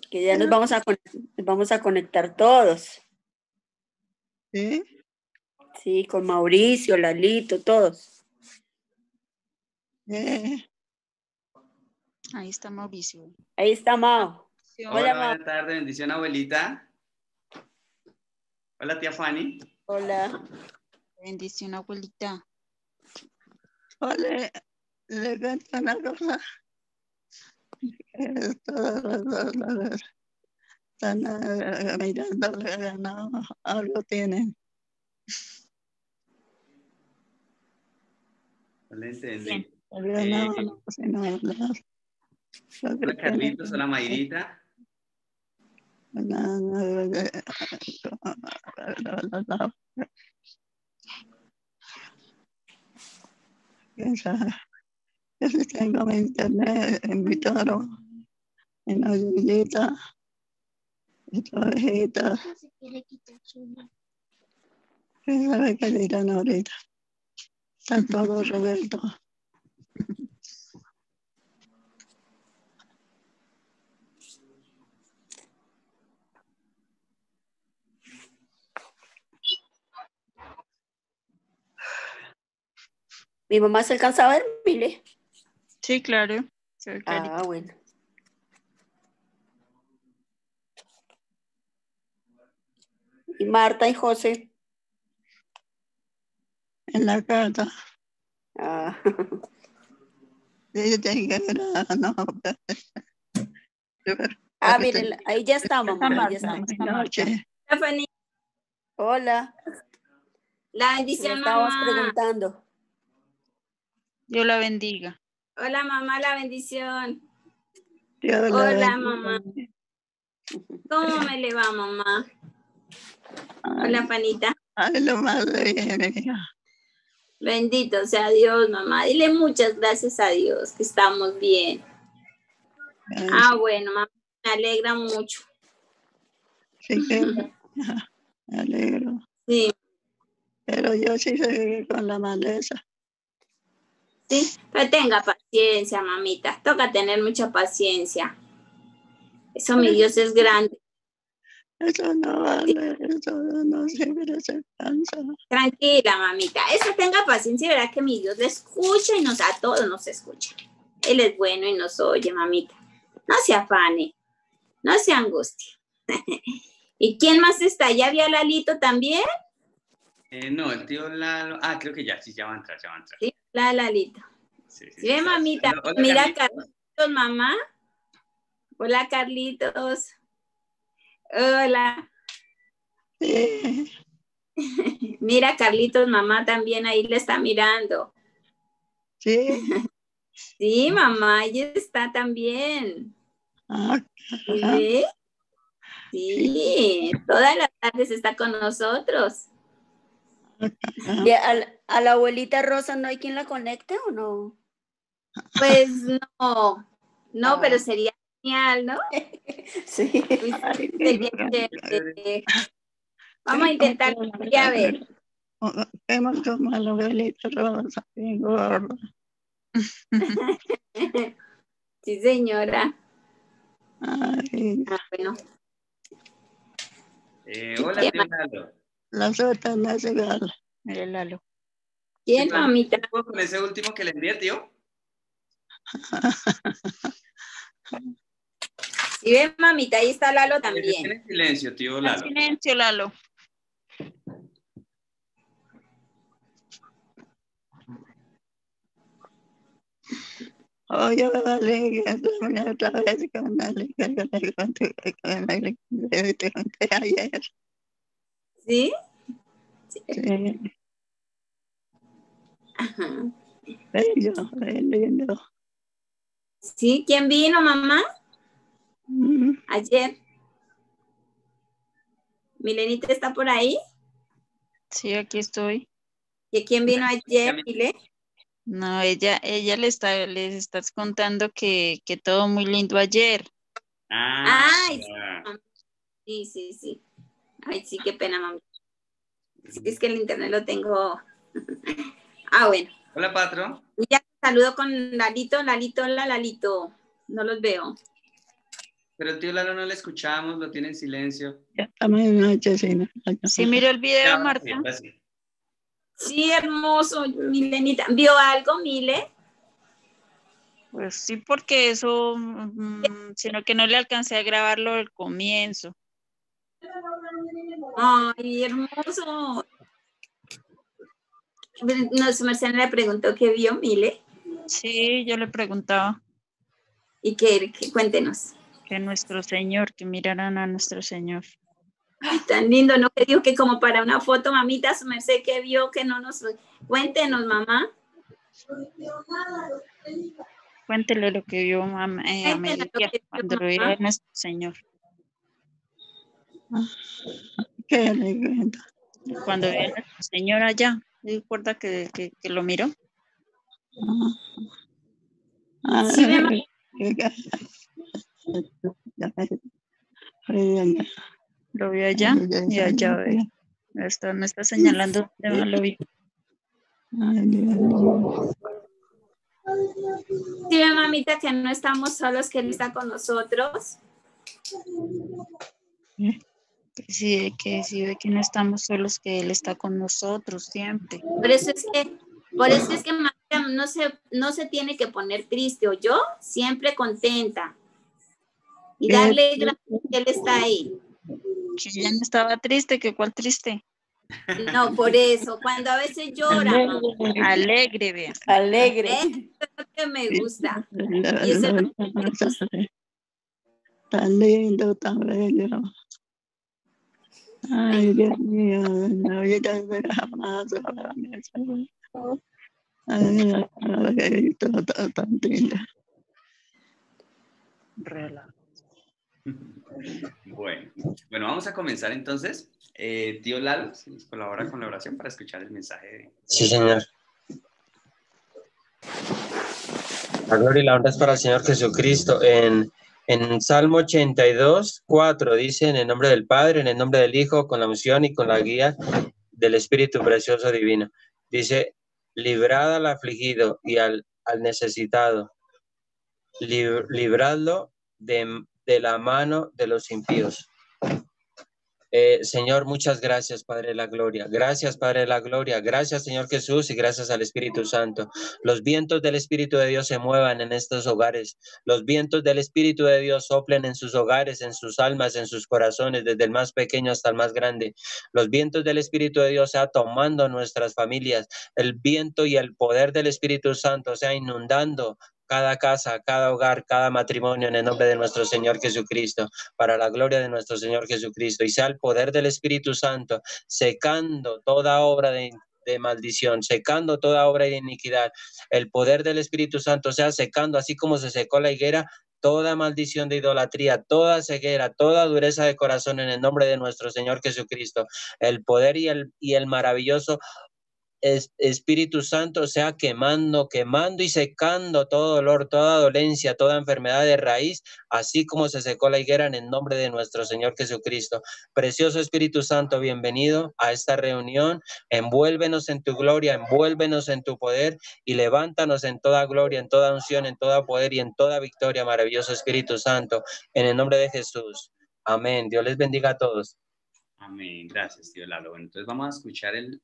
Que ya nos vamos a conectar todos. ¿Sí? Sí, con Mauricio, Lalito, todos. Ahí está Mauricio. Ahí está Mao. Hola, buenas tardes, bendición abuelita. Hola tía Fanny. Hola. Bendición abuelita. Hola, le cuento una cosa. Están mirando el ganado, algo tienen. No le entendí. El ganado no, sino Hola Carlitos, hola Mayrita. Yo tengo mi internet en mi toro, en la grillita, en la ovejita. ¿Quién sabe qué dirán ahorita? Están todos revueltos. ¿Mi mamá se alcanza a ver, Mile? Sí, claro. Ah, bueno. ¿Y Marta y José? En la casa. Ah. Ah, miren, ahí ya está, mamá. Ahí ya está. Hola. La bendición, estábamos mamá. Preguntando. Dios la bendiga. Hola, mamá, la bendición. Dios la Hola, bendiga. mamá. ¿Cómo me le va, mamá? Hola, Fanita. Ay, lo más bien, hija. Bendito sea Dios, mamá. Dile muchas gracias a Dios que estamos bien. Ah, bueno, mamá, me alegra mucho. Sí, que me alegro. Sí. Pero yo sí seguí con la maleza. Sí, pero tenga paciencia, mamita. Toca tener mucha paciencia. Eso, mi Dios es grande. Eso no vale, eso no siempre se cansa. Tranquila, mamita. Eso tenga paciencia y verá que mi Dios le escucha y a todos nos escucha. Él es bueno y nos oye, mamita. No se afane, no se angustie. ¿Y quién más está? ¿Ya vio a Lalito también? No, el tío Lalo. Ah, creo que ya va a entrar, Sí, Lalito. Sí, ¿Sí ve, mamita? Hola, mira, Carlitos, mamá. Hola, Carlitos. Hola. Sí. Mira, Carlitos, mamá también ahí le está mirando. Sí. Sí, mamá, ahí está también. ¿Sí ve? Sí, todas las tardes está con nosotros. ¿Y a la abuelita Rosa no hay quien la conecte o no? Pues no, pero sería genial, ¿no? Sí. Sería chévere. Vamos a intentar a ver. Hemos tomado la abuelita Rosa, bien gorda. Sí, señora. Ay. Bueno. Hola, tío Lalo. Las otras las regalas. Mira, Lalo. ¿Quién, mamita? ¿Con ese último que le envié, tío? Sí, ven, mamita, ahí está Lalo también. Tiene silencio, tío Lalo. Silencio, Lalo. Oye, vale, otra vez con te conté ayer. ¿Sí? Sí. Ajá. Lindo. ¿Sí? ¿Quién vino, mamá? Ayer. ¿Milenita está por ahí? Sí, aquí estoy. ¿Y quién vino ayer, Mile? No, ella les estás contando que todo muy lindo ayer. Ay, sí. Ay, sí, qué pena, mamá. Sí, es que el internet lo tengo. Ah, bueno. Hola, Patro. Ya saludo con Lalito. Hola, Lalito. No los veo. Pero tío Lalo no le escuchamos, lo tiene en silencio. Ya estamos en noche, sí, ¿no? ¿Sí miró el video, Ya, Marta? ahora sí. Sí, hermoso, Milenita. ¿Vio algo, Mile? Pues sí, porque eso, sino que no le alcancé a grabarlo al comienzo. Ay, hermoso. No, su merced le preguntó qué vio, Mile. Sí, yo le preguntaba Y que cuéntenos. que nuestro Señor, que miraran a nuestro Señor. Ay, tan lindo, ¿no? Que dijo que como para una foto, mamita, su merced que vio, que no nos... Cuéntenos, mamá. Cuéntele lo que vio a Cuéntenos lo mediodía que vio, cuando mamá. vio a nuestro Señor. ¿Qué le cuento? Cuando vio a nuestro Señor allá, ¿se acuerda que lo miró? Sí, mi mamá. Lo vio allá y allá ve. Me está señalando dónde más lo vi. Sí, mi mamita, que no estamos solos, que Él está con nosotros. Que sí ve que no estamos solos, que Él está con nosotros siempre. Por eso es que mamita, no se tiene que poner triste, o yo siempre contenta. Y darle gracias que Él está ahí. Que ya no estaba triste, que cuál triste. No, por eso, cuando a veces llora, mamá. Alegre, vea. Alegre. Eso es lo que me gusta. Y eso es lo que me gusta. Tan lindo, tan bello. Ay, Dios mío, no voy a ver jamás a la mesa. Ay, todo tan lindo. Bueno, vamos a comenzar entonces. Tío Lalo, si nos colabora con la oración para escuchar el mensaje. Sí, Señor. La gloria y la honra es para el Señor Jesucristo. En Salmo 82, 4 dice, en el nombre del Padre, en el nombre del Hijo, con la unción y con la guía del Espíritu Precioso Divino. Dice, librad al afligido y al necesitado, libradlo de la mano de los impíos. Señor, muchas gracias, Padre de la Gloria. Gracias, Padre de la Gloria. Gracias, Señor Jesús, y gracias al Espíritu Santo. Los vientos del Espíritu de Dios se muevan en estos hogares. Los vientos del Espíritu de Dios soplen en sus hogares, en sus almas, en sus corazones, desde el más pequeño hasta el más grande. Los vientos del Espíritu de Dios sea tomando nuestras familias. El viento y el poder del Espíritu Santo sea inundando cada casa, cada hogar, cada matrimonio en el nombre de nuestro Señor Jesucristo, para la gloria de nuestro Señor Jesucristo, y sea el poder del Espíritu Santo secando toda obra de maldición, secando toda obra de iniquidad. El poder del Espíritu Santo sea secando, así como se secó la higuera, toda maldición de idolatría, toda ceguera, toda dureza de corazón en el nombre de nuestro Señor Jesucristo. El poder y el maravilloso Espíritu Santo sea quemando y secando todo dolor, toda dolencia, toda enfermedad de raíz, así como se secó la higuera en el nombre de nuestro Señor Jesucristo. Precioso Espíritu Santo, bienvenido a esta reunión. Envuélvenos en tu gloria, envuélvenos en tu poder y levántanos en toda gloria, en toda unción, en toda poder y en toda victoria, maravilloso Espíritu Santo, en el nombre de Jesús. Amén. Dios les bendiga a todos. Amén, gracias, tío Lalo. Bueno, entonces vamos a escuchar el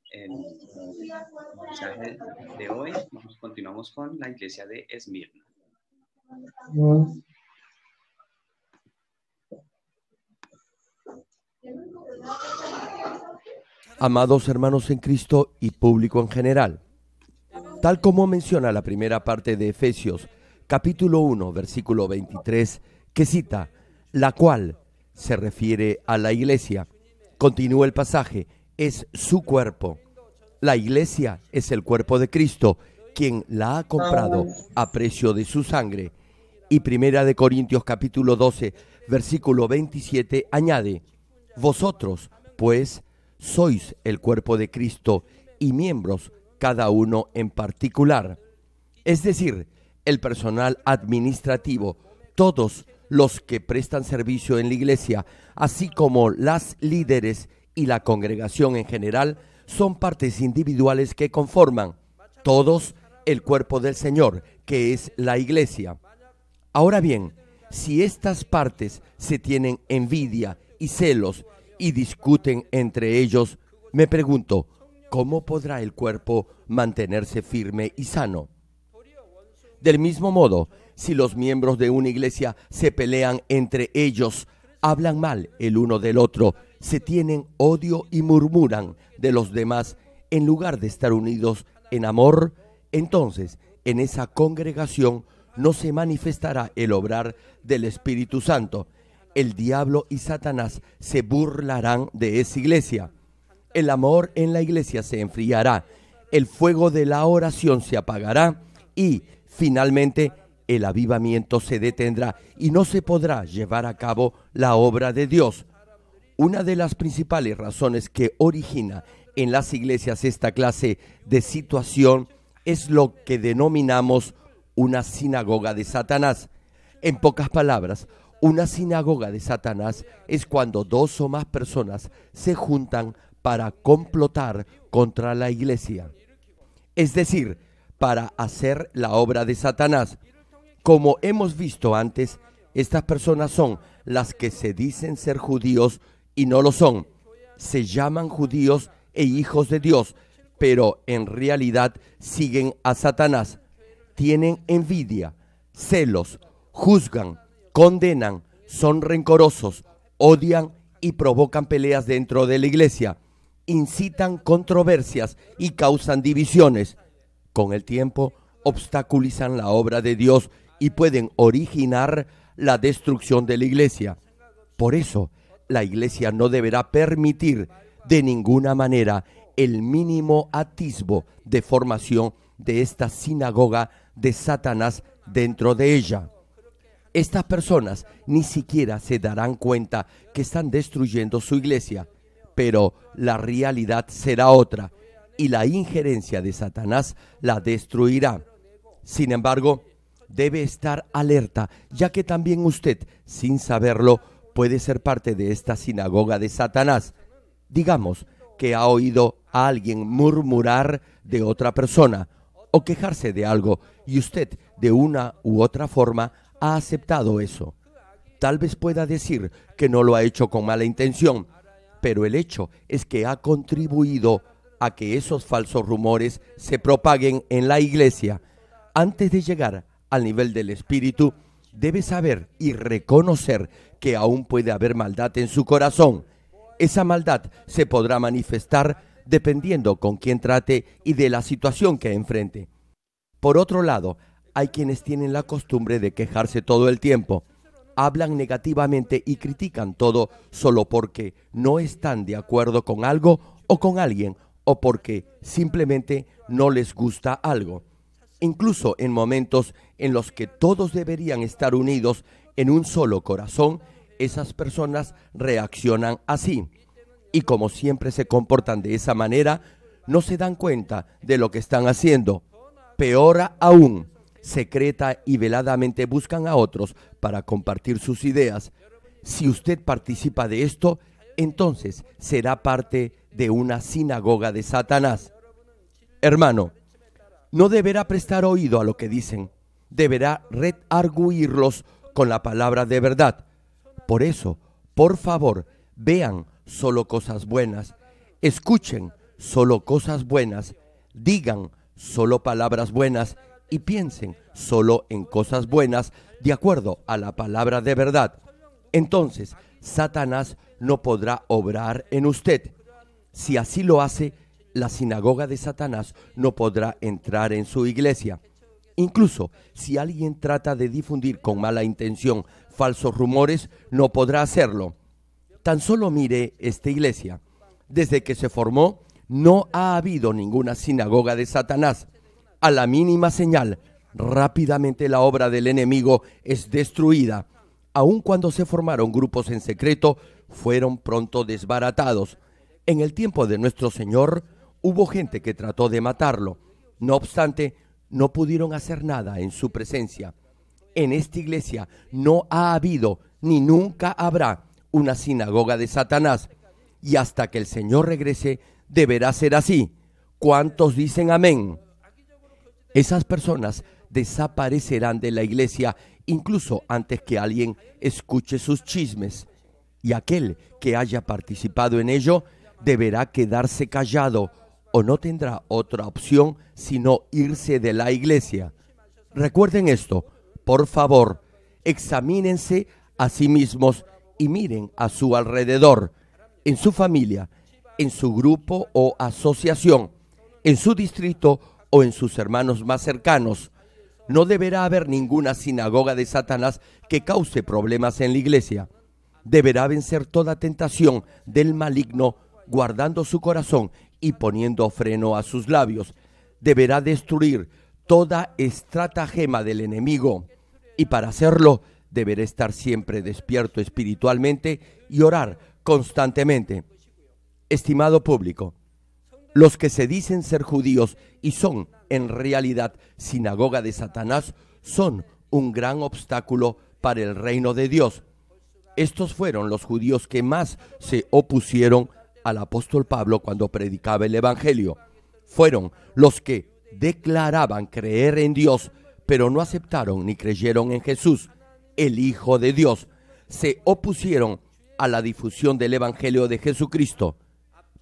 mensaje de hoy. Continuamos con la iglesia de Esmirna. Amados hermanos en Cristo y público en general, tal como menciona la primera parte de Efesios, capítulo 1, versículo 23, que cita, la cual se refiere a la iglesia. Continúa el pasaje, es su cuerpo. La iglesia es el cuerpo de Cristo, quien la ha comprado a precio de su sangre. Y primera de Corintios capítulo 12, versículo 27 añade, vosotros, pues, sois el cuerpo de Cristo y miembros cada uno en particular. Es decir, el personal administrativo, todos los que prestan servicio en la iglesia, así como las líderes y la congregación en general, son partes individuales que conforman todos el cuerpo del Señor, que es la iglesia. Ahora bien, Si estas partes se tienen envidia y celos y discuten entre ellos, me pregunto, ¿cómo podrá el cuerpo mantenerse firme y sano? Del mismo modo, si los miembros de una iglesia se pelean entre ellos, hablan mal el uno del otro, se tienen odio y murmuran de los demás, en lugar de estar unidos en amor, entonces en esa congregación no se manifestará el obrar del Espíritu Santo. El diablo y Satanás se burlarán de esa iglesia. El amor en la iglesia se enfriará, el fuego de la oración se apagará y, finalmente, el avivamiento se detendrá y no se podrá llevar a cabo la obra de Dios. Una de las principales razones que origina en las iglesias esta clase de situación es lo que denominamos una sinagoga de Satanás. En pocas palabras, una sinagoga de Satanás es cuando dos o más personas se juntan para complotar contra la iglesia. Es decir, para hacer la obra de Satanás. Como hemos visto antes, estas personas son las que se dicen ser judíos y no lo son. Se llaman judíos e hijos de Dios, pero en realidad siguen a Satanás. Tienen envidia, celos, juzgan, condenan, son rencorosos, odian y provocan peleas dentro de la iglesia, incitan controversias y causan divisiones. Con el tiempo, obstaculizan la obra de Dios y pueden originar la destrucción de la iglesia. Por eso, la iglesia no deberá permitir de ninguna manera el mínimo atisbo de formación de esta sinagoga de Satanás dentro de ella. Estas personas ni siquiera se darán cuenta que están destruyendo su iglesia, pero la realidad será otra y la injerencia de Satanás la destruirá. Sin embargo, debe estar alerta, ya que también usted, sin saberlo, puede ser parte de esta sinagoga de Satanás. Digamos que ha oído a alguien murmurar de otra persona o quejarse de algo y usted de una u otra forma ha aceptado eso. Tal vez pueda decir que no lo ha hecho con mala intención, pero el hecho es que ha contribuido a que esos falsos rumores se propaguen en la iglesia. Antes de llegar al nivel del espíritu, debe saber y reconocer que aún puede haber maldad en su corazón. Esa maldad se podrá manifestar dependiendo con quién trate y de la situación que enfrente. Por otro lado, hay quienes tienen la costumbre de quejarse todo el tiempo. Hablan negativamente y critican todo solo porque no están de acuerdo con algo o con alguien o porque simplemente no les gusta algo. Incluso en momentos en los que todos deberían estar unidos en un solo corazón, esas personas reaccionan así. Y como siempre se comportan de esa manera, no se dan cuenta de lo que están haciendo. Peor aún, secreta y veladamente buscan a otros para compartir sus ideas. Si usted participa de esto, entonces será parte de una sinagoga de Satanás. Hermano, no deberá prestar oído a lo que dicen, deberá redarguirlos con la palabra de verdad. Por eso, por favor, vean solo cosas buenas, escuchen solo cosas buenas, digan solo palabras buenas y piensen solo en cosas buenas de acuerdo a la palabra de verdad. Entonces, Satanás no podrá obrar en usted. Si así lo hace, la sinagoga de Satanás no podrá entrar en su iglesia. Incluso si alguien trata de difundir con mala intención falsos rumores, no podrá hacerlo. Tan solo mire esta iglesia. Desde que se formó, no ha habido ninguna sinagoga de Satanás. A la mínima señal, rápidamente la obra del enemigo es destruida. Aun cuando se formaron grupos en secreto, fueron pronto desbaratados. En el tiempo de nuestro Señor, hubo gente que trató de matarlo. No obstante, no pudieron hacer nada en su presencia. En esta iglesia no ha habido ni nunca habrá una sinagoga de Satanás. Y hasta que el Señor regrese, deberá ser así. ¿Cuántos dicen amén? Esas personas desaparecerán de la iglesia incluso antes que alguien escuche sus chismes. Y aquel que haya participado en ello deberá quedarse callado o no tendrá otra opción sino irse de la iglesia. Recuerden esto, por favor, examínense a sí mismos y miren a su alrededor, en su familia, en su grupo o asociación, en su distrito o en sus hermanos más cercanos. No deberá haber ninguna sinagoga de Satanás que cause problemas en la iglesia. Deberá vencer toda tentación del maligno, guardando su corazón y poniendo freno a sus labios. Deberá destruir toda estratagema del enemigo, y para hacerlo deberá estar siempre despierto espiritualmente y orar constantemente. Estimado público, los que se dicen ser judíos y son en realidad sinagoga de Satanás son un gran obstáculo para el reino de Dios. Estos fueron los judíos que más se opusieron al apóstol Pablo cuando predicaba el evangelio. Fueron los que declaraban creer en Dios, pero no aceptaron ni creyeron en Jesús, el Hijo de Dios. Se opusieron a la difusión del evangelio de Jesucristo.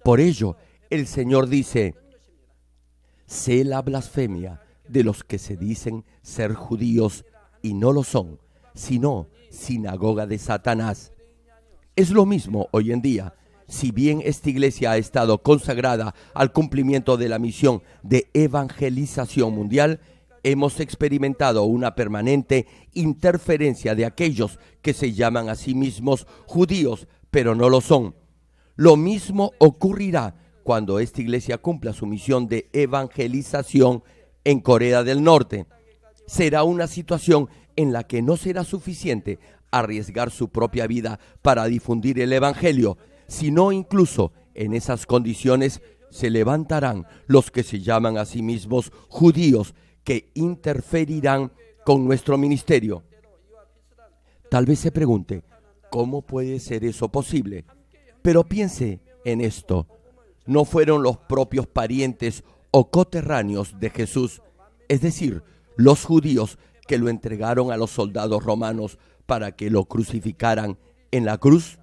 Por ello, el Señor dice: sé la blasfemia de los que se dicen ser judíos y no lo son, sino sinagoga de Satanás. Es lo mismo hoy en día. Si bien esta iglesia ha estado consagrada al cumplimiento de la misión de evangelización mundial, hemos experimentado una permanente interferencia de aquellos que se llaman a sí mismos judíos, pero no lo son. Lo mismo ocurrirá cuando esta iglesia cumpla su misión de evangelización en Corea del Norte. Será una situación en la que no será suficiente arriesgar su propia vida para difundir el evangelio, sino incluso en esas condiciones se levantarán los que se llaman a sí mismos judíos, que interferirán con nuestro ministerio. Tal vez se pregunte, ¿cómo puede ser eso posible? Pero piense en esto. No fueron los propios parientes o coterráneos de Jesús, es decir, los judíos, que lo entregaron a los soldados romanos para que lo crucificaran en la cruz.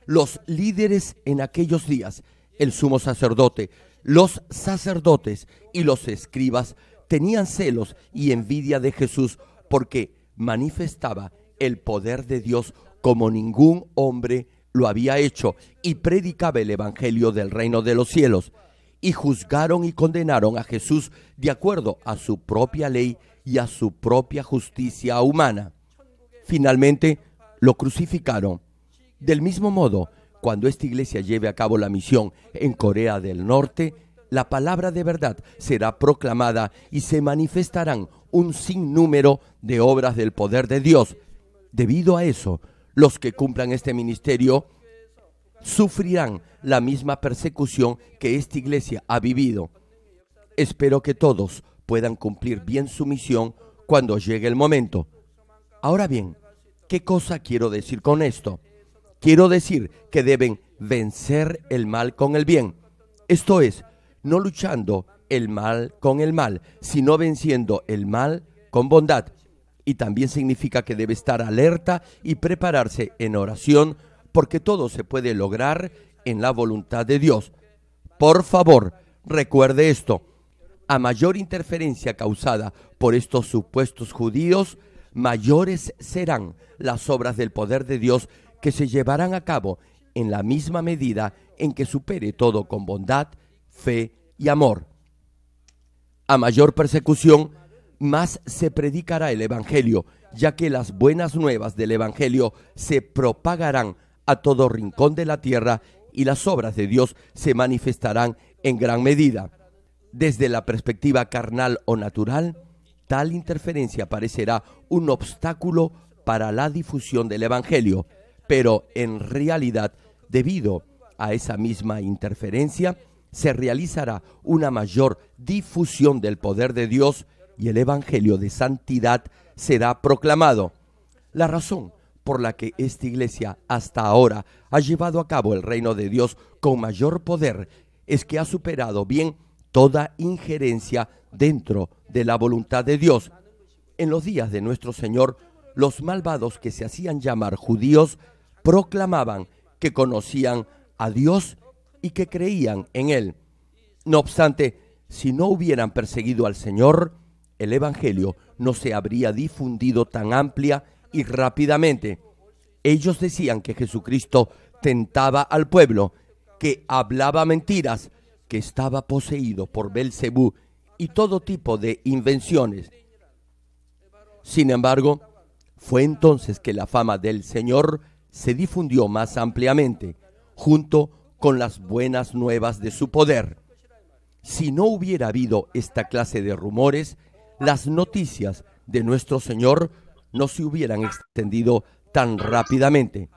Los líderes en aquellos días, el sumo sacerdote, los sacerdotes y los escribas, tenían celos y envidia de Jesús porque manifestaba el poder de Dios como ningún hombre lo había hecho y predicaba el evangelio del reino de los cielos. Y juzgaron y condenaron a Jesús de acuerdo a su propia ley y a su propia justicia humana. Finalmente lo crucificaron. Del mismo modo, cuando esta iglesia lleve a cabo la misión en Corea del Norte, la palabra de verdad será proclamada y se manifestarán un sinnúmero de obras del poder de Dios. Debido a eso, los que cumplan este ministerio sufrirán la misma persecución que esta iglesia ha vivido. Espero que todos puedan cumplir bien su misión cuando llegue el momento. Ahora bien, ¿qué cosa quiero decir con esto? Quiero decir que deben vencer el mal con el bien. Esto es, no luchando el mal con el mal, sino venciendo el mal con bondad. Y también significa que debe estar alerta y prepararse en oración, porque todo se puede lograr en la voluntad de Dios. Por favor, recuerde esto. A mayor interferencia causada por estos supuestos judíos, mayores serán las obras del poder de Dios que se llevarán a cabo en la misma medida en que supere todo con bondad, fe y amor. A mayor persecución, más se predicará el evangelio, ya que las buenas nuevas del evangelio se propagarán a todo rincón de la tierra y las obras de Dios se manifestarán en gran medida. Desde la perspectiva carnal o natural, tal interferencia parecerá un obstáculo para la difusión del evangelio, pero en realidad, debido a esa misma interferencia, se realizará una mayor difusión del poder de Dios y el evangelio de santidad será proclamado. La razón por la que esta iglesia hasta ahora ha llevado a cabo el reino de Dios con mayor poder es que ha superado bien toda injerencia dentro de la voluntad de Dios. En los días de nuestro Señor los malvados que se hacían llamar judíos proclamaban que conocían a Dios y que creían en Él. No obstante, si no hubieran perseguido al Señor, el Evangelio no se habría difundido tan amplia y rápidamente. Ellos decían que Jesucristo tentaba al pueblo, que hablaba mentiras, que estaba poseído por Belcebú y todo tipo de invenciones. Sin embargo, fue entonces que la fama del Señor se difundió más ampliamente, junto con las buenas nuevas de su poder. Si no hubiera habido esta clase de rumores, las noticias de nuestro Señor no se hubieran extendido tan rápidamente.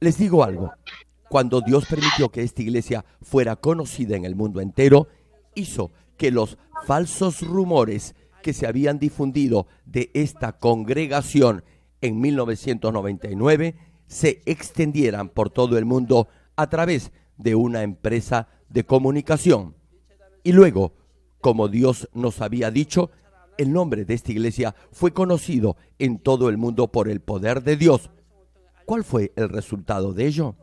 Les digo algo, cuando Dios permitió que esta iglesia fuera conocida en el mundo entero, hizo que los falsos rumores que se habían difundido de esta congregación en 1999 se extendieran por todo el mundo a través de una empresa de comunicación. Y luego, como Dios nos había dicho, el nombre de esta iglesia fue conocido en todo el mundo por el poder de Dios. ¿Cuál fue el resultado de ello?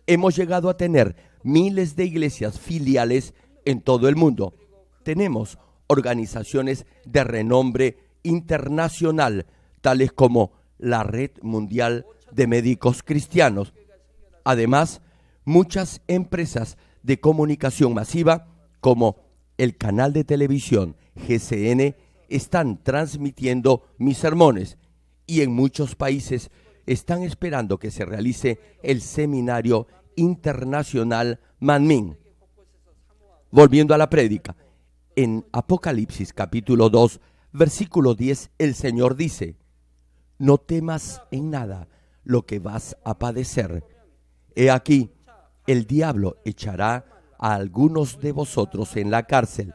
Hemos llegado a tener miles de iglesias filiales en todo el mundo. Tenemos organizaciones de renombre internacional, tales como la Red Mundial de Médicos Cristianos. Además, muchas empresas de comunicación masiva, como el canal de televisión GCN, están transmitiendo mis sermones, y en muchos países están esperando que se realice el seminario internacional Manmin. Volviendo a la prédica, en Apocalipsis capítulo 2, versículo 10, el Señor dice: no temas en nada lo que vas a padecer. He aquí, el diablo echará a algunos de vosotros en la cárcel,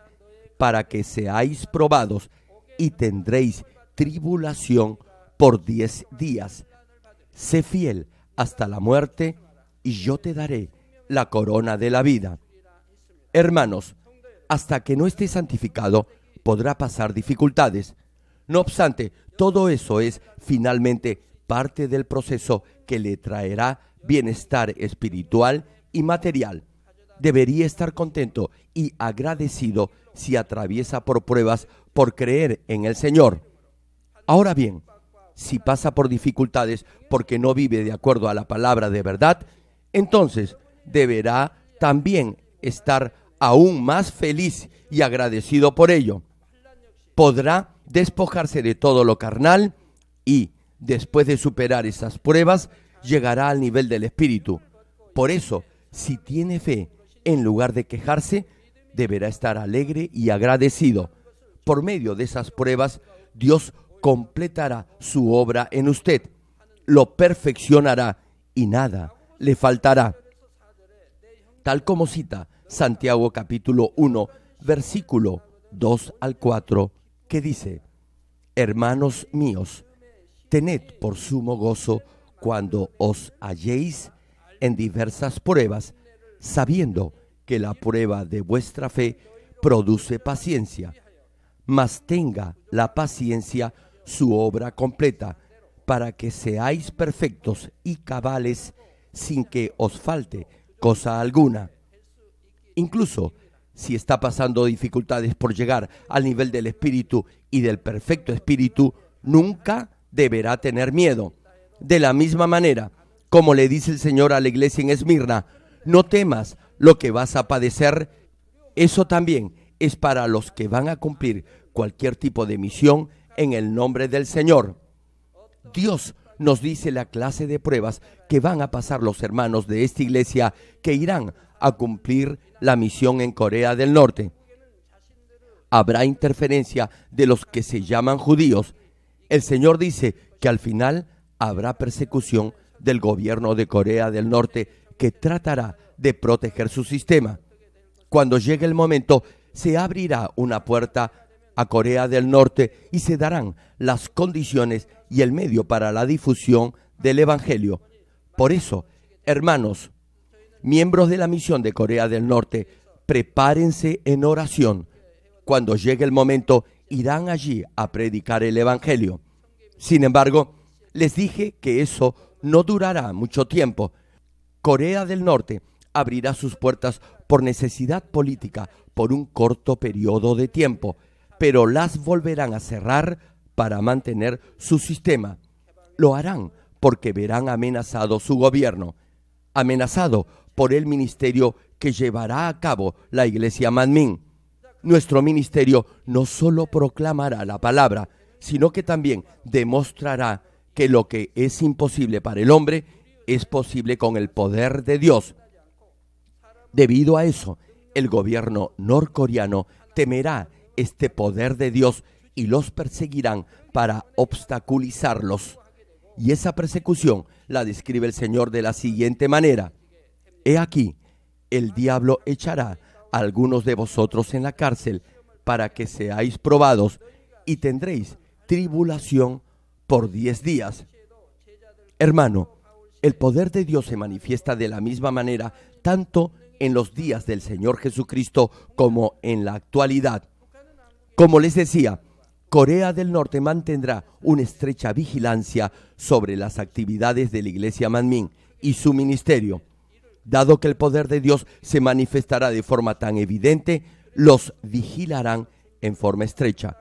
para que seáis probados, y tendréis tribulación por 10 días. Sé fiel hasta la muerte, y yo te daré la corona de la vida. Hermanos, hasta que no esté santificado, podrá pasar dificultades. No obstante, todo eso es finalmente parte del proceso que le traerá bienestar espiritual y material. Debería estar contento y agradecido si atraviesa por pruebas por creer en el Señor. Ahora bien, si pasa por dificultades porque no vive de acuerdo a la palabra de verdad, entonces deberá también estar aún más feliz y agradecido por ello. Podrá despojarse de todo lo carnal y, después de superar esas pruebas, llegará al nivel del Espíritu. Por eso, si tiene fe, en lugar de quejarse, deberá estar alegre y agradecido. Por medio de esas pruebas, Dios completará su obra en usted, lo perfeccionará y nada le faltará. Tal como cita Santiago capítulo 1, versículo 2 al 4, que dice: hermanos míos, tened por sumo gozo cuando os halléis en diversas pruebas, sabiendo que la prueba de vuestra fe produce paciencia. Mas tenga la paciencia su obra completa, para que seáis perfectos y cabales, sin que os falte cosa alguna. Incluso si está pasando dificultades por llegar al nivel del Espíritu y del perfecto Espíritu, nunca deberá tener miedo. De la misma manera, como le dice el Señor a la iglesia en Esmirna: no temas lo que vas a padecer. Eso también es para los que van a cumplir cualquier tipo de misión en el nombre del Señor. Dios nos dice la clase de pruebas que van a pasar los hermanos de esta iglesia que irán a cumplir la misión en Corea del Norte. Habrá interferencia de los que se llaman judíos. El Señor dice que al final habrá persecución del gobierno de Corea del Norte, que tratará de proteger su sistema. Cuando llegue el momento, se abrirá una puerta a Corea del Norte y se darán las condiciones y el medio para la difusión del Evangelio. Por eso, hermanos, miembros de la misión de Corea del Norte, prepárense en oración. Cuando llegue el momento, irán allí a predicar el Evangelio. Sin embargo, Les dije que eso no durará mucho tiempo. Corea del Norte abrirá sus puertas por necesidad política por un corto periodo de tiempo, pero las volverán a cerrar para mantener su sistema. Lo harán porque verán amenazado su gobierno, amenazado por el ministerio que llevará a cabo la Iglesia Manmin. Nuestro ministerio no solo proclamará la palabra, sino que también demostrará que lo que es imposible para el hombre es posible con el poder de Dios. Debido a eso, el gobierno norcoreano temerá este poder de Dios y los perseguirán para obstaculizarlos. Y esa persecución la describe el Señor de la siguiente manera: He aquí, el diablo echará a algunos de vosotros en la cárcel para que seáis probados y tendréis tribulación por 10 días. Hermano, el poder de Dios se manifiesta de la misma manera tanto en los días del Señor Jesucristo como en la actualidad. Como les decía, Corea del Norte mantendrá una estrecha vigilancia sobre las actividades de la Iglesia Manmin y su ministerio. Dado que el poder de Dios se manifestará de forma tan evidente, los vigilarán en forma estrecha.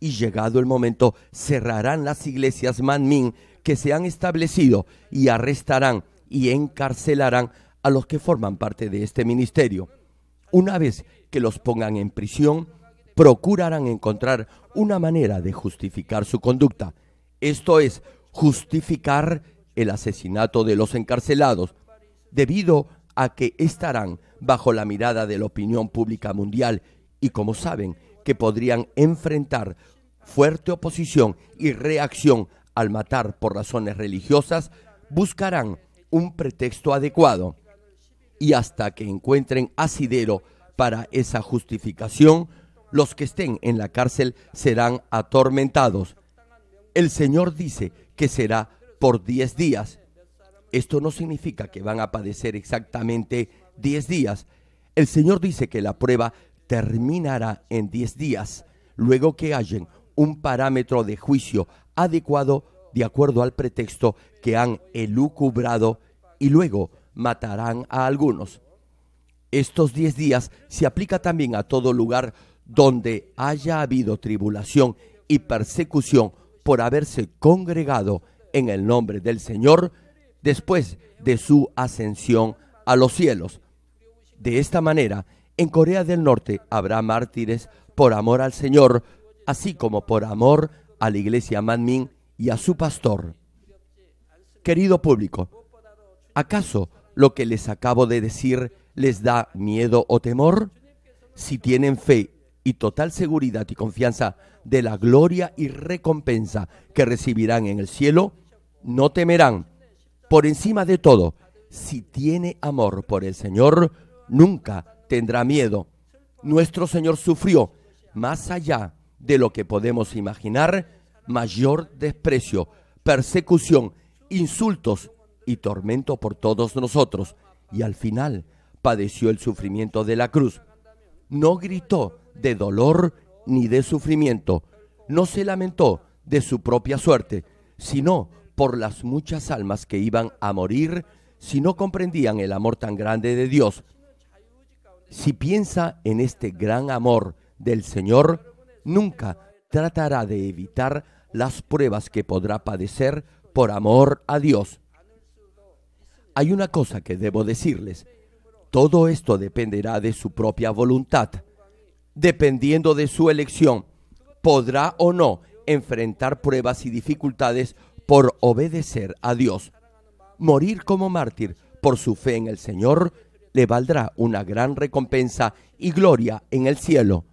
Y llegado el momento, cerrarán las iglesias Manmin que se han establecido y arrestarán y encarcelarán a los que forman parte de este ministerio. Una vez que los pongan en prisión, procurarán encontrar una manera de justificar su conducta. Esto es, justificar el asesinato de los encarcelados, debido a que estarán bajo la mirada de la opinión pública mundial y como saben que podrían enfrentar fuerte oposición y reacción al matar por razones religiosas, buscarán un pretexto adecuado. Y hasta que encuentren asidero para esa justificación, los que estén en la cárcel serán atormentados. El Señor dice que será por 10 días. Esto no significa que van a padecer exactamente 10 días. El Señor dice que la prueba terminará en 10 días, luego que hallen un parámetro de juicio adecuado de acuerdo al pretexto que han elucubrado, y luego matarán a algunos. Estos 10 días se aplica también a todo lugar donde haya habido tribulación y persecución por haberse congregado en el nombre del Señor después de su ascensión a los cielos. De esta manera, en Corea del Norte habrá mártires por amor al Señor, así como por amor a la Iglesia Manmin y a su pastor. Querido público, ¿acaso lo que les acabo de decir les da miedo o temor? Si tienen fe y total seguridad y confianza de la gloria y recompensa que recibirán en el cielo, no temerán. Por encima de todo, si tiene amor por el Señor, nunca tendrá miedo. Nuestro Señor sufrió, más allá de lo que podemos imaginar, mayor desprecio, persecución, insultos y tormento por todos nosotros, y al final padeció el sufrimiento de la cruz. No gritó de dolor ni de sufrimiento, no se lamentó de su propia suerte, sino por las muchas almas que iban a morir si no comprendían el amor tan grande de Dios. Si piensa en este gran amor del Señor, nunca tratará de evitar las pruebas que podrá padecer por amor a Dios. Hay una cosa que debo decirles: todo esto dependerá de su propia voluntad. Dependiendo de su elección, podrá o no enfrentar pruebas y dificultades por obedecer a Dios. Morir como mártir por su fe en el Señor le valdrá una gran recompensa y gloria en el cielo.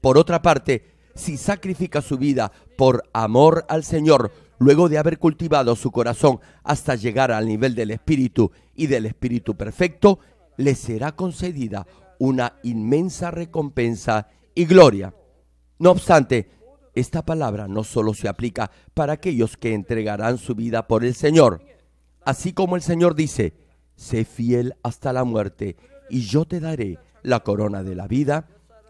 Por otra parte, si sacrifica su vida por amor al Señor, luego de haber cultivado su corazón hasta llegar al nivel del Espíritu y del Espíritu perfecto, le será concedida una inmensa recompensa y gloria. No obstante, esta palabra no solo se aplica para aquellos que entregarán su vida por el Señor. Así como el Señor dice: sé fiel hasta la muerte y yo te daré la corona de la vida,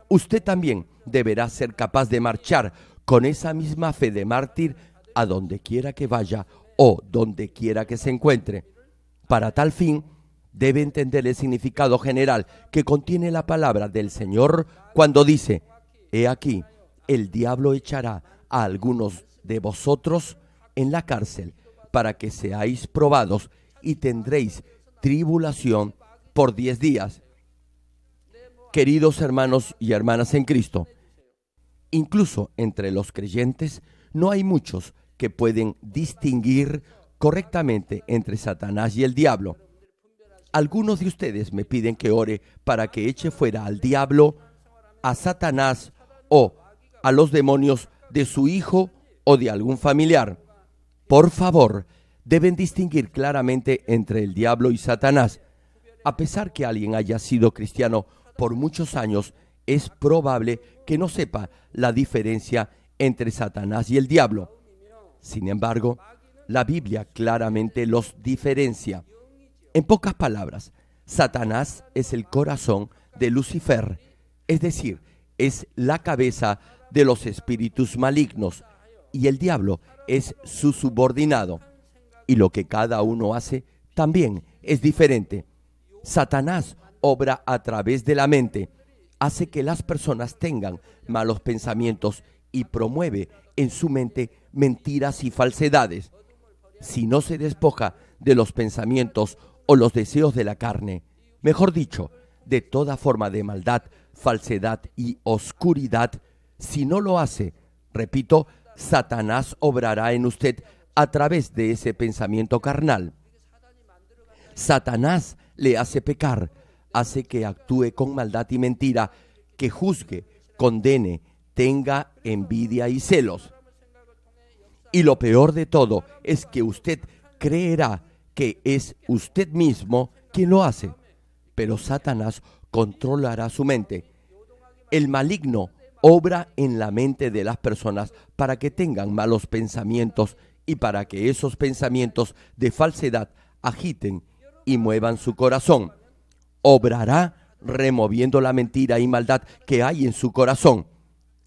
usted también deberá ser capaz de marchar con esa misma fe de mártir a donde quiera que vaya o donde quiera que se encuentre. Para tal fin, debe entender el significado general que contiene la palabra del Señor cuando dice: he aquí, el diablo echará a algunos de vosotros en la cárcel para que seáis probados y tendréis tribulación por 10 días. Queridos hermanos y hermanas en Cristo, incluso entre los creyentes no hay muchos que pueden distinguir correctamente entre Satanás y el diablo. Algunos de ustedes me piden que ore para que eche fuera al diablo, a Satanás o a los demonios de su hijo o de algún familiar. Por favor, deben distinguir claramente entre el diablo y Satanás. A pesar que alguien haya sido cristiano por muchos años, es probable que no sepa la diferencia entre Satanás y el diablo. Sin embargo, la Biblia claramente los diferencia. En pocas palabras, Satanás es el corazón de Lucifer, es decir, es la cabeza de los espíritus malignos, y el diablo es su subordinado. Y lo que cada uno hace también es diferente. Satanás obra a través de la mente, hace que las personas tengan malos pensamientos y promueve en su mente mentiras y falsedades. Si no se despoja de los pensamientos o los deseos de la carne, mejor dicho, de toda forma de maldad, falsedad y oscuridad, si no lo hace, repito, Satanás obrará en usted a través de ese pensamiento carnal. Satanás le hace pecar, hace que actúe con maldad y mentira, que juzgue, condene, tenga envidia y celos. Y lo peor de todo es que usted creerá que es usted mismo quien lo hace, pero Satanás controlará su mente. El maligno obra en la mente de las personas para que tengan malos pensamientos y para que esos pensamientos de falsedad agiten y muevan su corazón. Obrará removiendo la mentira y maldad que hay en su corazón.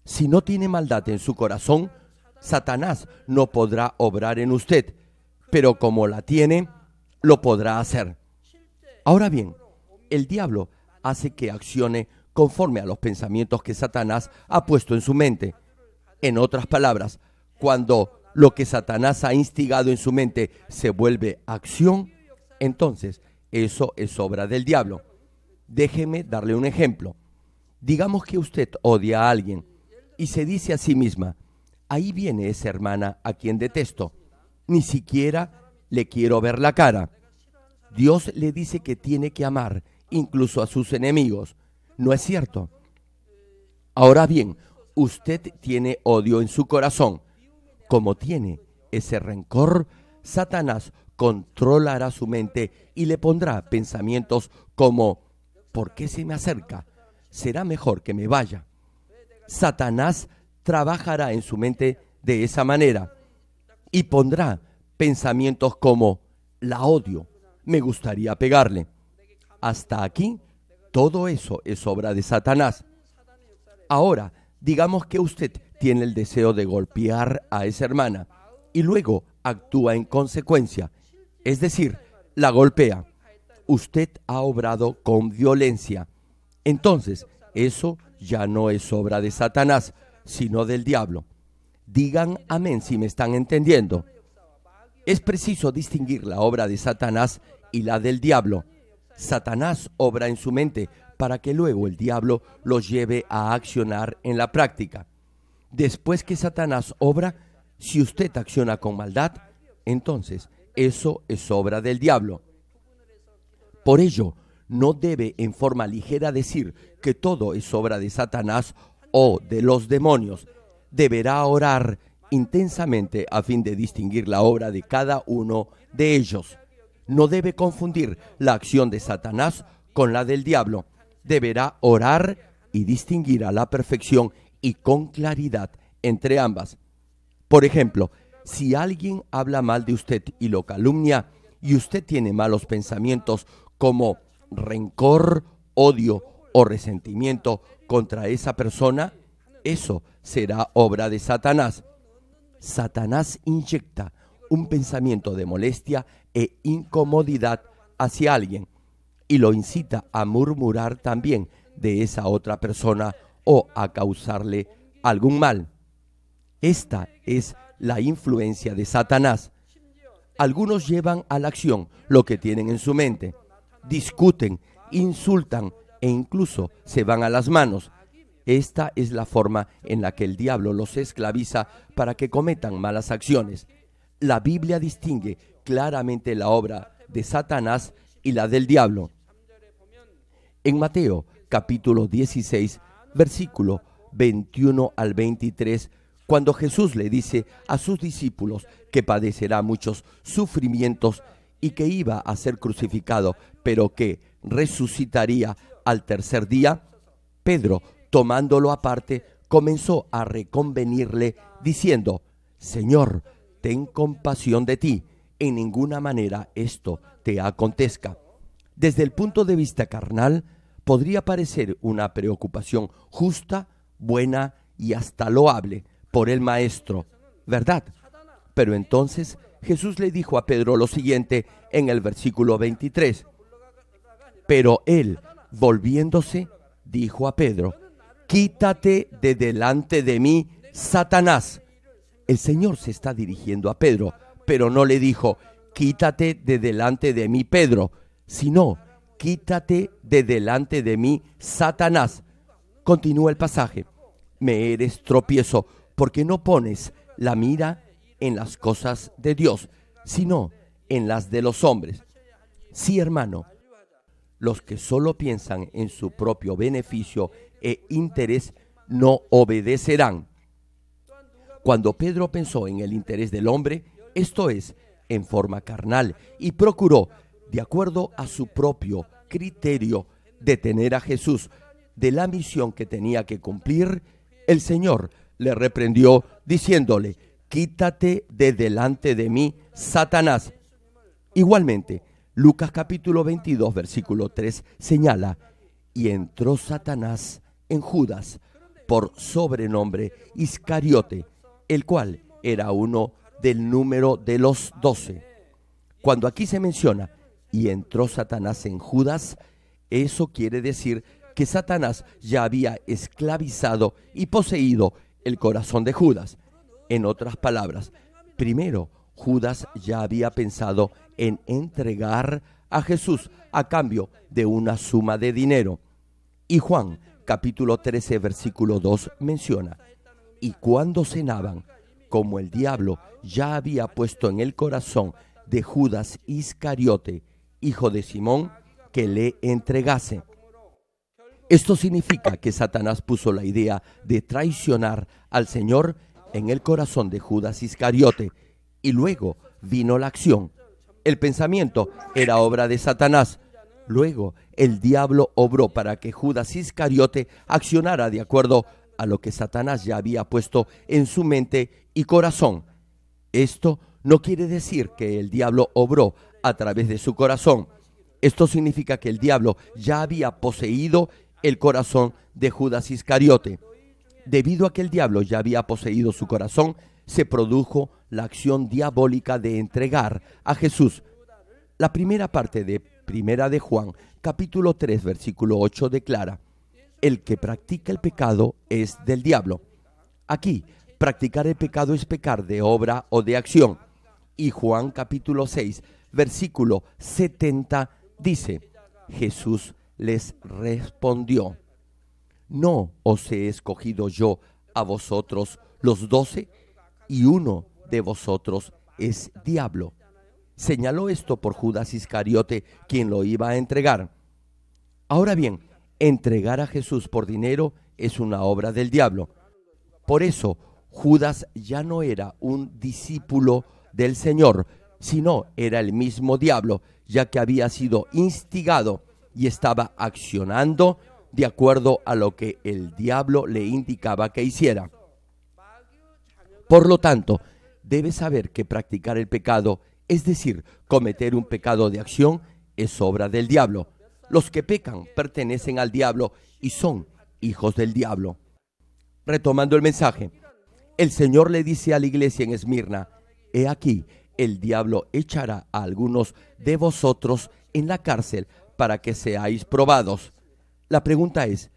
Si no tiene maldad en su corazón, Satanás no podrá obrar en usted, pero como la tiene, lo podrá hacer. Ahora bien, el diablo hace que accione conforme a los pensamientos que Satanás ha puesto en su mente. En otras palabras, cuando lo que Satanás ha instigado en su mente se vuelve acción, entonces eso es obra del diablo. Déjeme darle un ejemplo. Digamos que usted odia a alguien y se dice a sí misma: ahí viene esa hermana a quien detesto. Ni siquiera le quiero ver la cara. Dios le dice que tiene que amar incluso a sus enemigos. ¿No es cierto? Ahora bien, usted tiene odio en su corazón. Como tiene ese rencor, Satanás controlará su mente y le pondrá pensamientos como: ¿por qué se me acerca? Será mejor que me vaya. Satanás trabajará en su mente de esa manera y pondrá pensamientos como: la odio, me gustaría pegarle. Hasta aquí, todo eso es obra de Satanás. Ahora, digamos que usted tiene el deseo de golpear a esa hermana y luego actúa en consecuencia, es decir, la golpea. Usted ha obrado con violencia. Entonces, eso ya no es obra de Satanás, sino del diablo. Digan amén si me están entendiendo. Es preciso distinguir la obra de Satanás y la del diablo. Satanás obra en su mente para que luego el diablo los lleve a accionar en la práctica. Después que Satanás obra, si usted acciona con maldad, entonces eso es obra del diablo. Por ello, no debe en forma ligera decir que todo es obra de Satanás o de los demonios. Deberá orar intensamente a fin de distinguir la obra de cada uno de ellos. No debe confundir la acción de Satanás con la del diablo. Deberá orar y distinguir a la perfección y con claridad entre ambas. Por ejemplo, si alguien habla mal de usted y lo calumnia, y usted tiene malos pensamientos como rencor, odio o resentimiento contra esa persona, eso será obra de Satanás. Satanás inyecta un pensamiento de molestia e incomodidad hacia alguien y lo incita a murmurar también de esa otra persona o a causarle algún mal. Esta es la influencia de Satanás. Algunos llevan a la acción lo que tienen en su mente, discuten, insultan e incluso se van a las manos. Esta es la forma en la que el diablo los esclaviza para que cometan malas acciones. La Biblia distingue claramente la obra de Satanás y la del diablo. En Mateo capítulo 16, versículo 21 al 23, cuando Jesús le dice a sus discípulos que padecerá muchos sufrimientos y que iba a ser crucificado, pero que resucitaría al tercer día, Pedro, tomándolo aparte, comenzó a reconvenirle diciendo: Señor, ten compasión de ti, en ninguna manera esto te acontezca. Desde el punto de vista carnal, podría parecer una preocupación justa, buena y hasta loable por el maestro, ¿verdad? Pero entonces Jesús le dijo a Pedro lo siguiente en el versículo 23. Pero él, volviéndose, dijo a Pedro: quítate de delante de mí, Satanás. El Señor se está dirigiendo a Pedro, pero no le dijo: quítate de delante de mí, Pedro, sino: quítate de delante de mí, Satanás. Continúa el pasaje: me eres tropiezo, porque no pones la mira en las cosas de Dios, sino en las de los hombres. Sí, hermano, los que solo piensan en su propio beneficio e interés no obedecerán. Cuando Pedro pensó en el interés del hombre, esto es, en forma carnal, y procuró, de acuerdo a su propio criterio, detener a Jesús de la misión que tenía que cumplir, el Señor le reprendió diciéndole: quítate de delante de mí, Satanás. Igualmente, Lucas capítulo 22, versículo 3 señala: y entró Satanás en Judas, por sobrenombre Iscariote, el cual era uno del número de los 12. Cuando aquí se menciona y entró Satanás en Judas, eso quiere decir que Satanás ya había esclavizado y poseído el corazón de Judas. En otras palabras, primero Judas ya había pensado en entregar a Jesús a cambio de una suma de dinero. Y Juan capítulo 13 versículo 2 menciona: y cuando cenaban, como el diablo ya había puesto en el corazón de Judas Iscariote, hijo de Simón, que le entregase. Esto significa que Satanás puso la idea de traicionar al Señor en el corazón de Judas Iscariote, y luego vino la acción. El pensamiento era obra de Satanás. Luego el diablo obró para que Judas Iscariote accionara de acuerdo a lo que Satanás ya había puesto en su mente y corazón. Esto no quiere decir que el diablo obró a través de su corazón. Esto significa que el diablo ya había poseído el corazón de Judas Iscariote. Debido a que el diablo ya había poseído su corazón, se produjo la acción diabólica de entregar a Jesús. La primera parte de Primera de Juan, capítulo 3, versículo 8 declara: el que practica el pecado es del diablo. Aquí, practicar el pecado es pecar de obra o de acción. Y Juan capítulo 6, versículo 70 dice: Jesús les respondió: ¿no os he escogido yo a vosotros los 12? Y uno de vosotros es diablo. Señaló esto por Judas Iscariote, quien lo iba a entregar. Ahora bien, entregar a Jesús por dinero es una obra del diablo. Por eso, Judas ya no era un discípulo del Señor, sino era el mismo diablo, ya que había sido instigado y estaba accionando de acuerdo a lo que el diablo le indicaba que hiciera. Por lo tanto, debes saber que practicar el pecado, es decir, cometer un pecado de acción, es obra del diablo. Los que pecan pertenecen al diablo y son hijos del diablo. Retomando el mensaje, El Señor le dice a la iglesia en Esmirna: he aquí, el diablo echará a algunos de vosotros en la cárcel para que seáis probados. La pregunta es,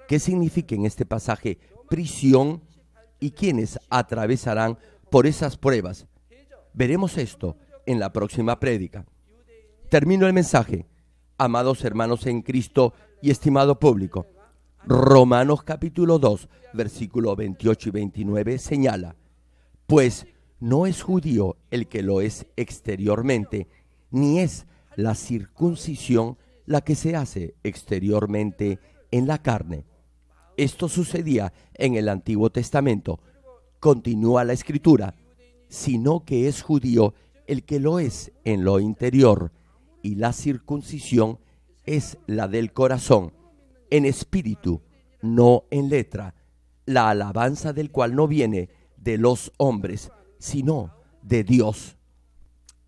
¿qué significa en este pasaje prisión y quiénes atravesarán por esas pruebas? Veremos esto en la próxima prédica. Termino el mensaje, amados hermanos en Cristo y estimado público. Romanos capítulo 2, versículo 28 y 29 señala: pues no es judío el que lo es exteriormente, ni es la circuncisión la que se hace exteriormente en la carne. Esto sucedía en el Antiguo Testamento. Continúa la Escritura: sino que es judío el que lo es en lo interior, y la circuncisión es la del corazón, en espíritu, no en letra, la alabanza del cual no viene de los hombres, sino de Dios.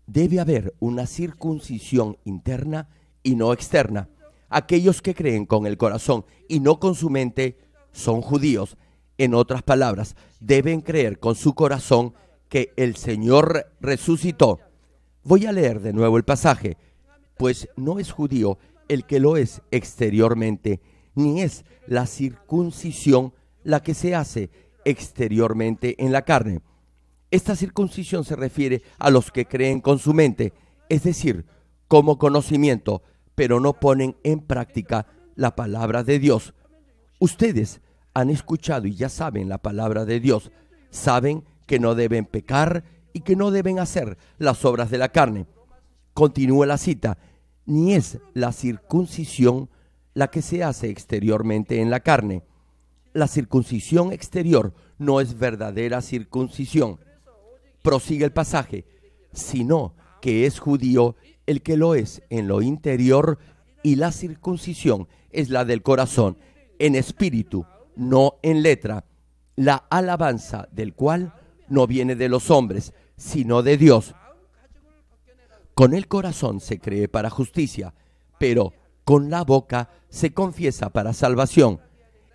Debe haber una circuncisión interna y no externa. Aquellos que creen con el corazón y no con su mente son judíos. En otras palabras, deben creer con su corazón que el Señor resucitó. Voy a leer de nuevo el pasaje. Pues no es judío el que lo es exteriormente, ni es la circuncisión la que se hace exteriormente en la carne. Esta circuncisión se refiere a los que creen con su mente, es decir, como conocimiento, pero no ponen en práctica la palabra de Dios. Ustedes han escuchado y ya saben la palabra de Dios, saben que no deben pecar y que no deben hacer las obras de la carne. Continúa la cita: ni es la circuncisión la que se hace exteriormente en la carne. La circuncisión exterior no es verdadera circuncisión. Prosigue el pasaje: sino que es judío el que lo es en lo interior, y la circuncisión es la del corazón, en espíritu, no en letra, la alabanza del cual no viene de los hombres, sino de Dios. Con el corazón se cree para justicia, pero con la boca se confiesa para salvación.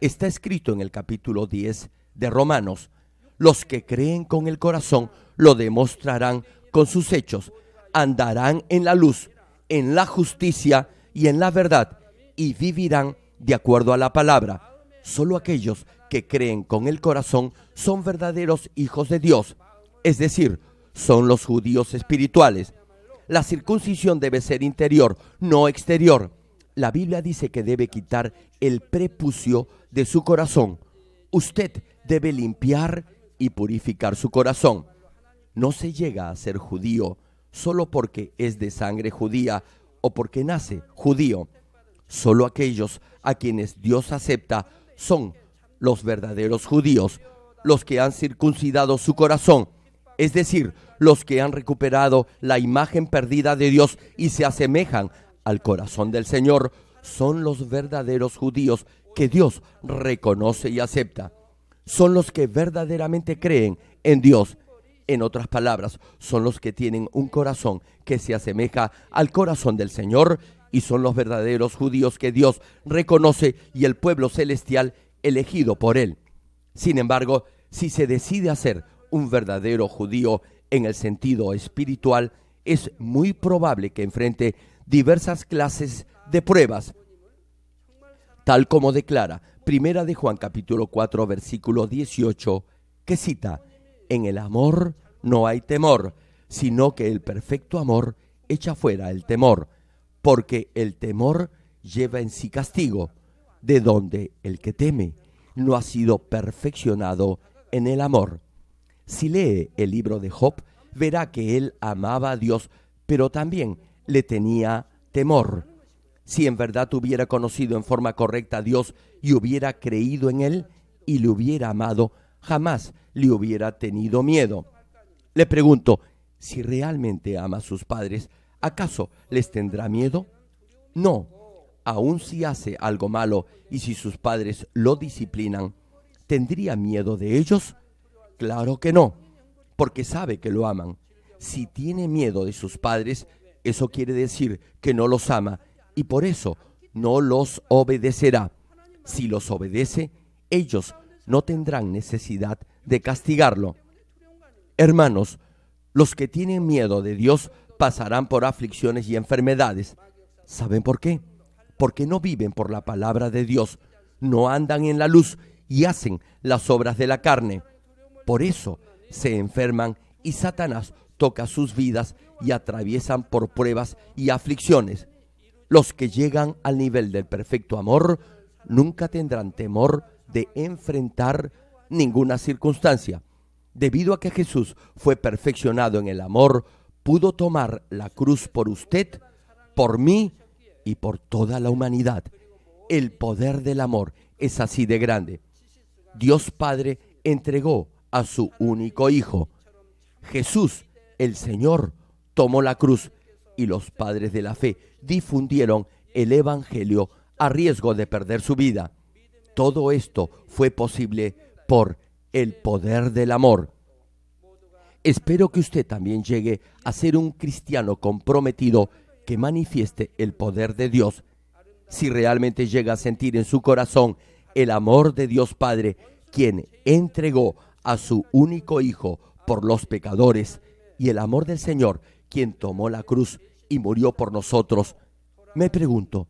Está escrito en el capítulo 10 de Romanos: los que creen con el corazón lo demostrarán con sus hechos, andarán en la luz, en la justicia y en la verdad, y vivirán de acuerdo a la palabra. Solo aquellos que creen con el corazón son verdaderos hijos de Dios, es decir, son los judíos espirituales. La circuncisión debe ser interior, no exterior. La Biblia dice que debe quitar el prepucio de su corazón. Usted debe limpiar y purificar su corazón. No se llega a ser judío solo porque es de sangre judía o porque nace judío. Solo aquellos a quienes Dios acepta son los verdaderos judíos, los que han circuncidado su corazón, es decir, los que han recuperado la imagen perdida de Dios y se asemejan al corazón del Señor, son los verdaderos judíos que Dios reconoce y acepta. Son los que verdaderamente creen en Dios. En otras palabras, son los que tienen un corazón que se asemeja al corazón del Señor, y son los verdaderos judíos que Dios reconoce y el pueblo celestial elegido por Él. Sin embargo, si se decide a ser un verdadero judío en el sentido espiritual, es muy probable que enfrente diversas clases de pruebas, tal como declara Primera de Juan capítulo 4 versículo 18, que cita: en el amor no hay temor, sino que el perfecto amor echa fuera el temor, porque el temor lleva en sí castigo, de donde el que teme no ha sido perfeccionado en el amor. Si lee el libro de Job, verá que él amaba a Dios, pero también le tenía temor. Si en verdad hubiera conocido en forma correcta a Dios y hubiera creído en Él y le hubiera amado, jamás le hubiera tenido miedo. Le pregunto, si realmente ama a sus padres, ¿acaso les tendrá miedo? No, aun si hace algo malo y si sus padres lo disciplinan, ¿tendría miedo de ellos? Claro que no, porque sabe que lo aman. Si tiene miedo de sus padres, eso quiere decir que no los ama y por eso no los obedecerá. Si los obedece, ellos no tendrán necesidad de castigarlo. Hermanos, los que tienen miedo de Dios pasarán por aflicciones y enfermedades. ¿Saben por qué? Porque no viven por la palabra de Dios, no andan en la luz y hacen las obras de la carne. Por eso se enferman y Satanás toca sus vidas y atraviesan por pruebas y aflicciones. Los que llegan al nivel del perfecto amor nunca tendrán temor de enfrentar ninguna circunstancia. Debido a que Jesús fue perfeccionado en el amor, pudo tomar la cruz por usted, por mí y por toda la humanidad. El poder del amor es así de grande. Dios Padre entregó a su único Hijo. Jesús, el Señor, tomó la cruz y los padres de la fe difundieron el Evangelio a riesgo de perder su vida. Todo esto fue posible por el poder del amor. Espero que usted también llegue a ser un cristiano comprometido que manifieste el poder de Dios. Si realmente llega a sentir en su corazón el amor de Dios Padre, quien entregó a su único Hijo por los pecadores, y el amor del Señor, quien tomó la cruz y murió por nosotros, me pregunto,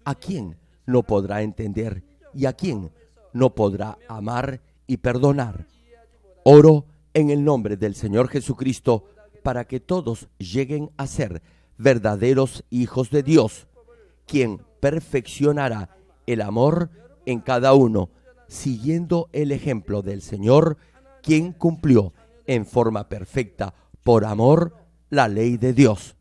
¿a quién no podrá entender y a quién no podrá amar y perdonar? Oro en el nombre del Señor Jesucristo para que todos lleguen a ser verdaderos hijos de Dios, quien perfeccionará el amor en cada uno, siguiendo el ejemplo del Señor, quien cumplió en forma perfecta por amor la ley de Dios.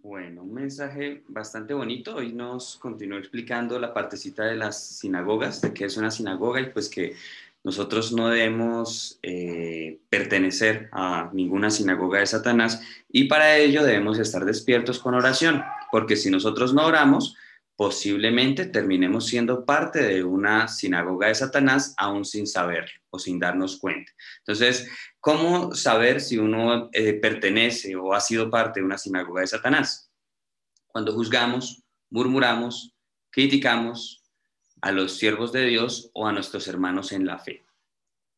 Bueno, un mensaje bastante bonito. Hoy nos continuó explicando la partecita de las sinagogas, de qué es una sinagoga y pues que nosotros no debemos pertenecer a ninguna sinagoga de Satanás y para ello debemos estar despiertos con oración, porque si nosotros no oramos, posiblemente terminemos siendo parte de una sinagoga de Satanás aún sin saber o sin darnos cuenta. Entonces, ¿cómo saber si uno pertenece o ha sido parte de una sinagoga de Satanás? Cuando juzgamos, murmuramos, criticamos a los siervos de Dios o a nuestros hermanos en la fe.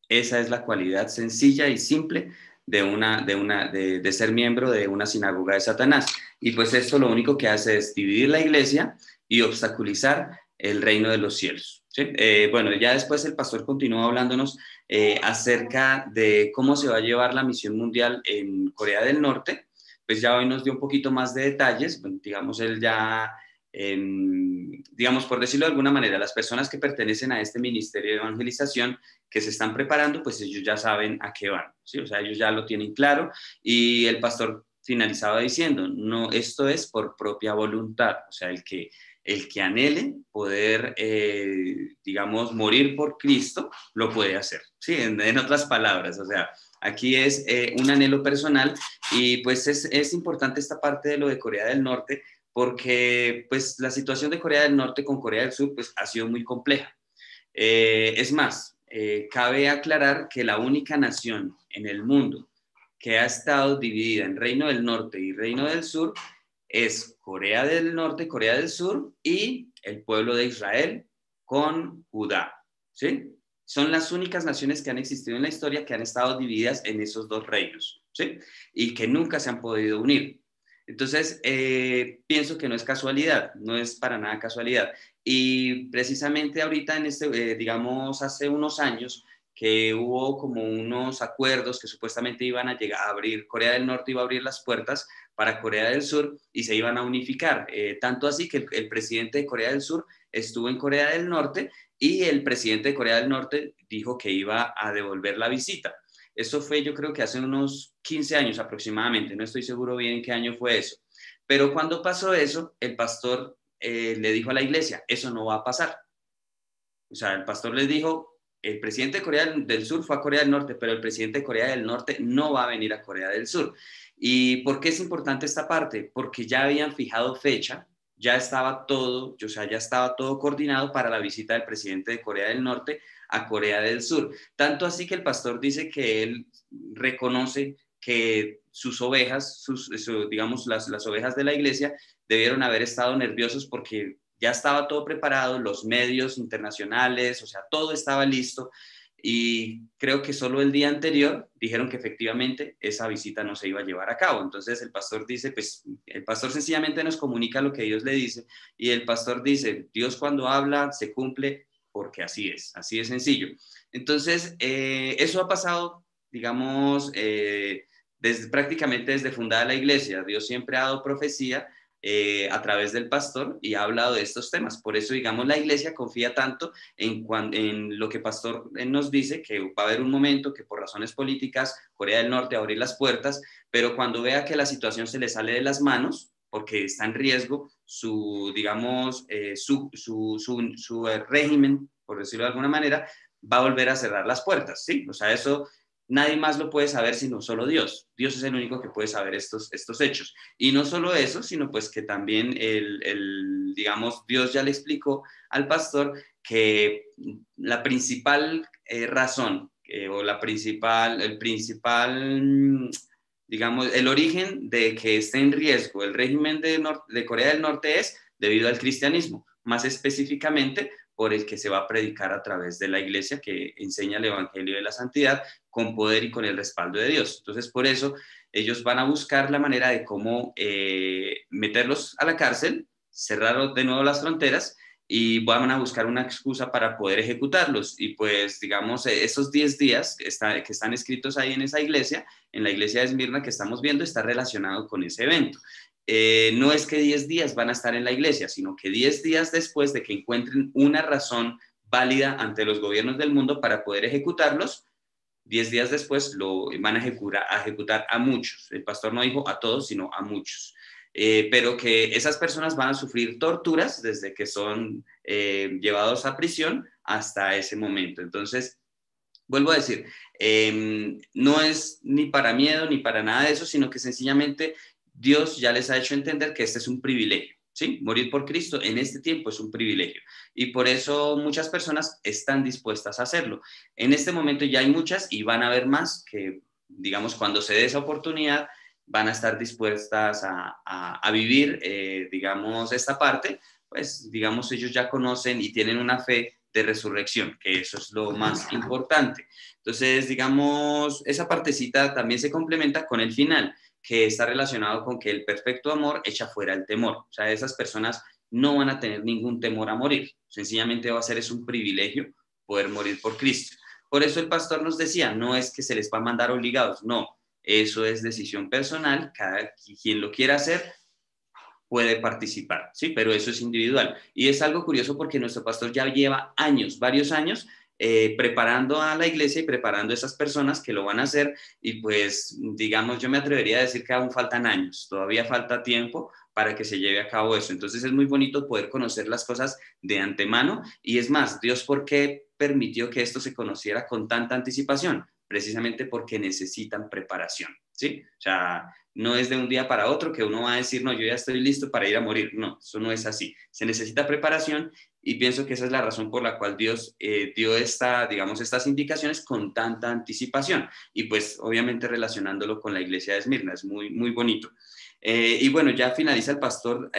Esa es la cualidad sencilla y simple de ser miembro de una sinagoga de Satanás. Y pues esto lo único que hace es dividir la iglesia y obstaculizar el reino de los cielos. ¿Sí? Bueno, ya después el pastor continuó hablándonos acerca de cómo se va a llevar la misión mundial en Corea del Norte. Pues ya hoy nos dio un poquito más de detalles. Bueno, digamos, él ya, digamos, por decirlo de alguna manera, las personas que pertenecen a este ministerio de evangelización que se están preparando, pues ellos ya saben a qué van, ¿sí? O sea, ellos ya lo tienen claro y el pastor finalizaba diciendo, no, esto es por propia voluntad, o sea, el que anhele poder, digamos, morir por Cristo, lo puede hacer, ¿sí? En otras palabras, o sea, aquí es un anhelo personal y pues es importante esta parte de lo de Corea del Norte porque pues la situación de Corea del Norte con Corea del Sur pues ha sido muy compleja. Es más, cabe aclarar que la única nación en el mundo que ha estado dividida en Reino del Norte y Reino del Sur es Corea del Norte, Corea del Sur y el pueblo de Israel con Judá, ¿sí? Son las únicas naciones que han existido en la historia que han estado divididas en esos dos reinos, ¿sí? Y que nunca se han podido unir. Entonces, pienso que no es casualidad, no es para nada casualidad. Y precisamente ahorita, digamos, hace unos años, que hubo como unos acuerdos que supuestamente iban a llegar a abrir, Corea del Norte iba a abrir las puertas para Corea del Sur y se iban a unificar. Tanto así que el presidente de Corea del Sur estuvo en Corea del Norte y el presidente de Corea del Norte dijo que iba a devolver la visita. Eso fue, yo creo que hace unos 15 años aproximadamente, no estoy seguro bien en qué año fue eso. Pero cuando pasó eso, el pastor le dijo a la iglesia, eso no va a pasar. O sea, el pastor les dijo, el presidente de Corea del Sur fue a Corea del Norte, pero el presidente de Corea del Norte no va a venir a Corea del Sur. ¿Y por qué es importante esta parte? Porque ya habían fijado fecha, ya estaba todo, o sea, ya estaba todo coordinado para la visita del presidente de Corea del Norte a Corea del Sur. Tanto así que el pastor dice que él reconoce que sus ovejas, digamos, las ovejas de la iglesia, debieron haber estado nerviosos porque ya estaba todo preparado, los medios internacionales, o sea, todo estaba listo. Y creo que solo el día anterior dijeron que efectivamente esa visita no se iba a llevar a cabo. Entonces el pastor dice, pues el pastor sencillamente nos comunica lo que Dios le dice, y el pastor dice, Dios cuando habla se cumple porque así es sencillo. Entonces eso ha pasado, digamos, prácticamente desde fundada la iglesia. Dios siempre ha dado profecía a través del pastor y ha hablado de estos temas. Por eso, digamos, la iglesia confía tanto en lo que el pastor nos dice, que va a haber un momento que por razones políticas Corea del Norte va a abrir las puertas, pero cuando vea que la situación se le sale de las manos, porque está en riesgo su, digamos, su régimen, por decirlo de alguna manera, va a volver a cerrar las puertas, ¿sí? O sea, eso nadie más lo puede saber sino solo Dios. Dios es el único que puede saber estos hechos. Y no solo eso, sino pues que también digamos, Dios ya le explicó al pastor que la principal razón o el principal, digamos, el origen de que esté en riesgo el régimen de Corea del Norte es debido al cristianismo, más específicamente por el que se va a predicar a través de la iglesia que enseña el evangelio de la santidad con poder y con el respaldo de Dios. Entonces, por eso ellos van a buscar la manera de cómo meterlos a la cárcel, cerrar de nuevo las fronteras y van a buscar una excusa para poder ejecutarlos. Y pues, digamos, esos 10 días que están escritos ahí en esa iglesia, en la iglesia de Esmirna que estamos viendo, está relacionado con ese evento. No es que 10 días van a estar en la iglesia, sino que 10 días después de que encuentren una razón válida ante los gobiernos del mundo para poder ejecutarlos, 10 días después lo van a ejecutar a muchos. El pastor no dijo a todos, sino a muchos. Pero que esas personas van a sufrir torturas desde que son llevados a prisión hasta ese momento. Entonces, vuelvo a decir, no es ni para miedo ni para nada de eso, sino que sencillamente Dios ya les ha hecho entender que este es un privilegio, ¿sí? Morir por Cristo en este tiempo es un privilegio y por eso muchas personas están dispuestas a hacerlo. En este momento ya hay muchas y van a haber más que, digamos, cuando se dé esa oportunidad, van a estar dispuestas a vivir, digamos, esta parte, pues, digamos, ellos ya conocen y tienen una fe de resurrección, que eso es lo más importante. Entonces, digamos, esa partecita también se complementa con el final, que está relacionado con que el perfecto amor echa fuera el temor. O sea, esas personas no van a tener ningún temor a morir. Sencillamente va a ser es un privilegio poder morir por Cristo. Por eso el pastor nos decía, no es que se les va a mandar obligados, no. Eso es decisión personal, cada quien lo quiera hacer puede participar, ¿sí? Pero eso es individual. Y es algo curioso porque nuestro pastor ya lleva años, varios años, preparando a la iglesia y preparando a esas personas que lo van a hacer y pues, digamos, yo me atrevería a decir que aún faltan años, todavía falta tiempo para que se lleve a cabo eso. Entonces es muy bonito poder conocer las cosas de antemano y es más, Dios, ¿por qué permitió que esto se conociera con tanta anticipación? Precisamente porque necesitan preparación, ¿sí? O sea, no es de un día para otro que uno va a decir, no, yo ya estoy listo para ir a morir. No, eso no es así. Se necesita preparación y pienso que esa es la razón por la cual Dios dio estas indicaciones con tanta anticipación. Y pues obviamente relacionándolo con la iglesia de Esmirna, es muy, muy bonito. Y bueno, ya finaliza el pastor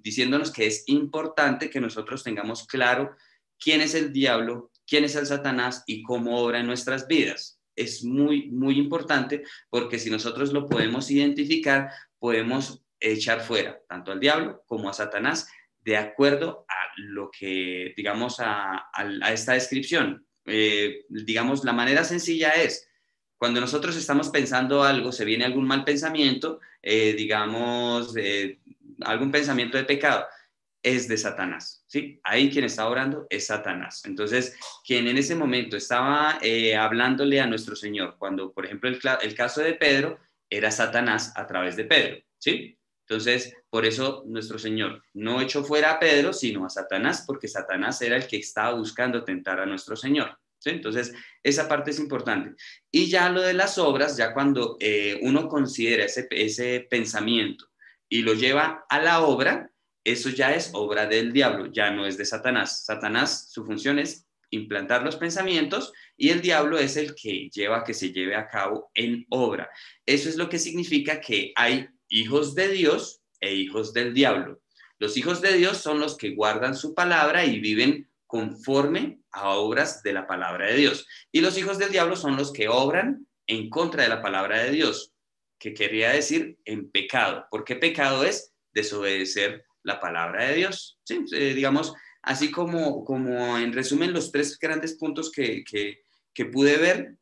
diciéndonos que es importante que nosotros tengamos claro quién es el diablo, quién es el Satanás y cómo obra en nuestras vidas. Es muy, muy importante porque si nosotros lo podemos identificar, podemos echar fuera tanto al diablo como a Satanás de acuerdo a lo que, digamos, a esta descripción. Digamos, la manera sencilla es, cuando nosotros estamos pensando algo, se viene algún mal pensamiento, algún pensamiento de pecado, es de Satanás, ¿sí? Ahí quien está orando es Satanás. Entonces, quien en ese momento estaba hablándole a nuestro Señor, cuando, por ejemplo, el caso de Pedro, era Satanás a través de Pedro, ¿sí? Entonces, por eso nuestro Señor no echó fuera a Pedro, sino a Satanás, porque Satanás era el que estaba buscando tentar a nuestro Señor, ¿sí? Entonces, esa parte es importante. Y ya lo de las obras, ya cuando uno considera ese pensamiento y lo lleva a la obra, eso ya es obra del diablo, ya no es de Satanás. Satanás, su función es implantar los pensamientos y el diablo es el que lleva a que se lleve a cabo en obra. Eso es lo que significa que hay hijos de Dios e hijos del diablo. Los hijos de Dios son los que guardan su palabra y viven conforme a obras de la palabra de Dios. Y los hijos del diablo son los que obran en contra de la palabra de Dios, que quería decir en pecado. ¿Por qué pecado es? Desobedecer la palabra de Dios. ¿Sí? Digamos, así como en resumen los tres grandes puntos que pude ver.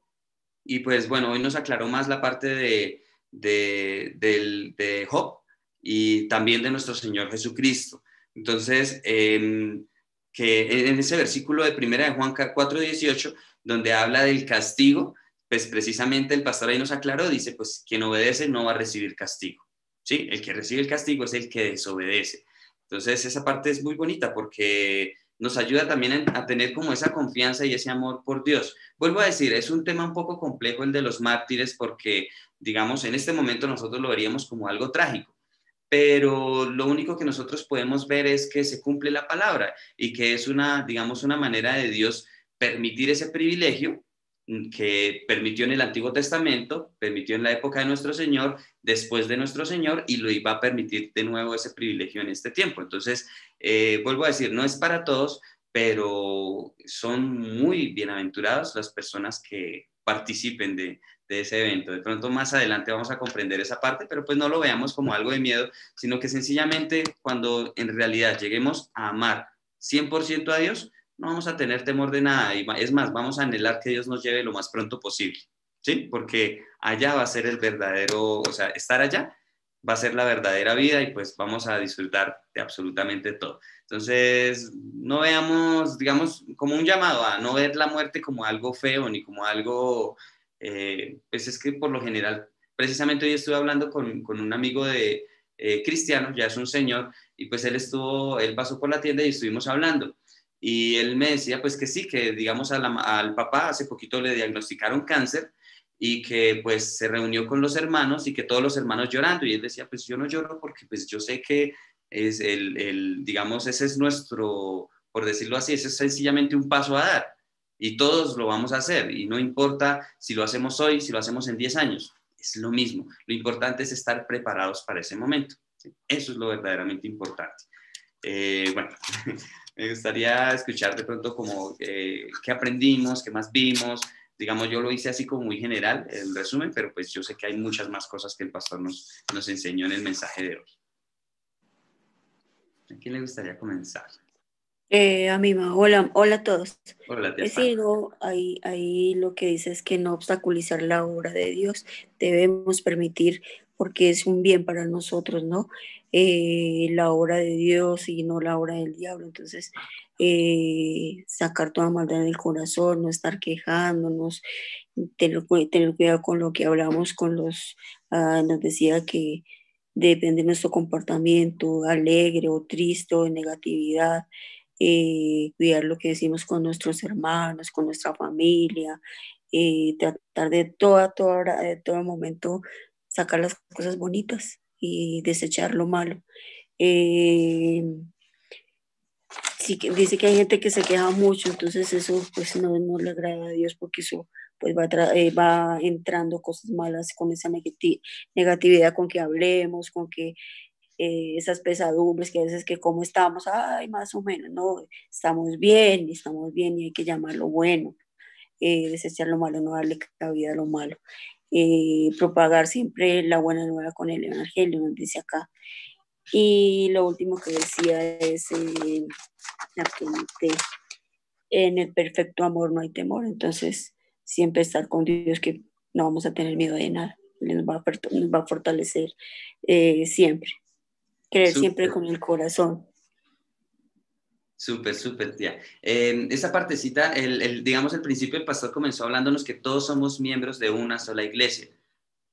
Y pues bueno, hoy nos aclaró más la parte de Job y también de nuestro Señor Jesucristo. Entonces, que en ese versículo de 1 de Juan 4:18, donde habla del castigo, pues precisamente el pastor ahí nos aclaró, dice, pues quien obedece no va a recibir castigo, ¿sí? El que recibe el castigo es el que desobedece. Entonces, esa parte es muy bonita porque nos ayuda también a tener como esa confianza y ese amor por Dios. Vuelvo a decir, es un tema un poco complejo el de los mártires porque, digamos, en este momento nosotros lo veríamos como algo trágico, pero lo único que nosotros podemos ver es que se cumple la palabra y que es digamos, una manera de Dios permitir ese privilegio que permitió en el Antiguo Testamento, permitió en la época de nuestro Señor, después de nuestro Señor, y lo iba a permitir de nuevo ese privilegio en este tiempo. Entonces, vuelvo a decir, no es para todos, pero son muy bienaventurados las personas que participen de ese evento. De pronto más adelante vamos a comprender esa parte, pero pues no lo veamos como algo de miedo, sino que sencillamente cuando en realidad lleguemos a amar 100% a Dios, no vamos a tener temor de nada, y es más, vamos a anhelar que Dios nos lleve lo más pronto posible, ¿sí? Porque allá va a ser el verdadero, o sea, estar allá va a ser la verdadera vida y pues vamos a disfrutar de absolutamente todo. Entonces, no veamos, digamos, como un llamado a no ver la muerte como algo feo ni como algo, pues es que por lo general, precisamente hoy estuve hablando con un amigo de cristiano, ya es un señor, y pues él pasó por la tienda y estuvimos hablando. Y él me decía pues que sí, que digamos al papá hace poquito le diagnosticaron cáncer y que pues se reunió con los hermanos y que todos los hermanos llorando, y él decía pues yo no lloro porque pues yo sé que es digamos, ese es nuestro, por decirlo así, ese es sencillamente un paso a dar y todos lo vamos a hacer y no importa si lo hacemos hoy, si lo hacemos en 10 años, es lo mismo, lo importante es estar preparados para ese momento, ¿sí? Eso es lo verdaderamente importante. Bueno, me gustaría escuchar de pronto como qué aprendimos, qué más vimos. Digamos, yo lo hice así como muy general, el resumen, pero pues yo sé que hay muchas más cosas que el pastor nos enseñó en el mensaje de hoy. ¿A quién le gustaría comenzar? A mí, hola a todos. Hola, tía. Sí, no, ahí lo que dice es que no obstaculizar la obra de Dios, debemos permitir, porque es un bien para nosotros, ¿no? La obra de Dios y no la obra del diablo. Entonces, sacar toda maldad del corazón, no estar quejándonos, tener cuidado con lo que hablamos nos decía que depende de nuestro comportamiento, alegre o triste o de negatividad. Cuidar lo que decimos con nuestros hermanos, con nuestra familia, tratar de todo momento sacar las cosas bonitas y desechar lo malo. Sí, dice que hay gente que se queja mucho, entonces eso pues no le agrada a Dios porque eso pues va entrando cosas malas con esa negatividad con que hablemos, con que esas pesadumbres que a veces que cómo estamos, ay, más o menos, no, estamos bien y hay que llamarlo bueno, desechar lo malo, no darle cabida a lo malo, propagar siempre la buena nueva con el evangelio, nos dice acá. Y lo último que decía es, en el perfecto amor no hay temor, entonces siempre estar con Dios, que no vamos a tener miedo de nada, nos va a fortalecer siempre. Creer siempre con el corazón. Súper, tía. Esa partecita, digamos, al principio el pastor comenzó hablándonos que todos somos miembros de una sola iglesia.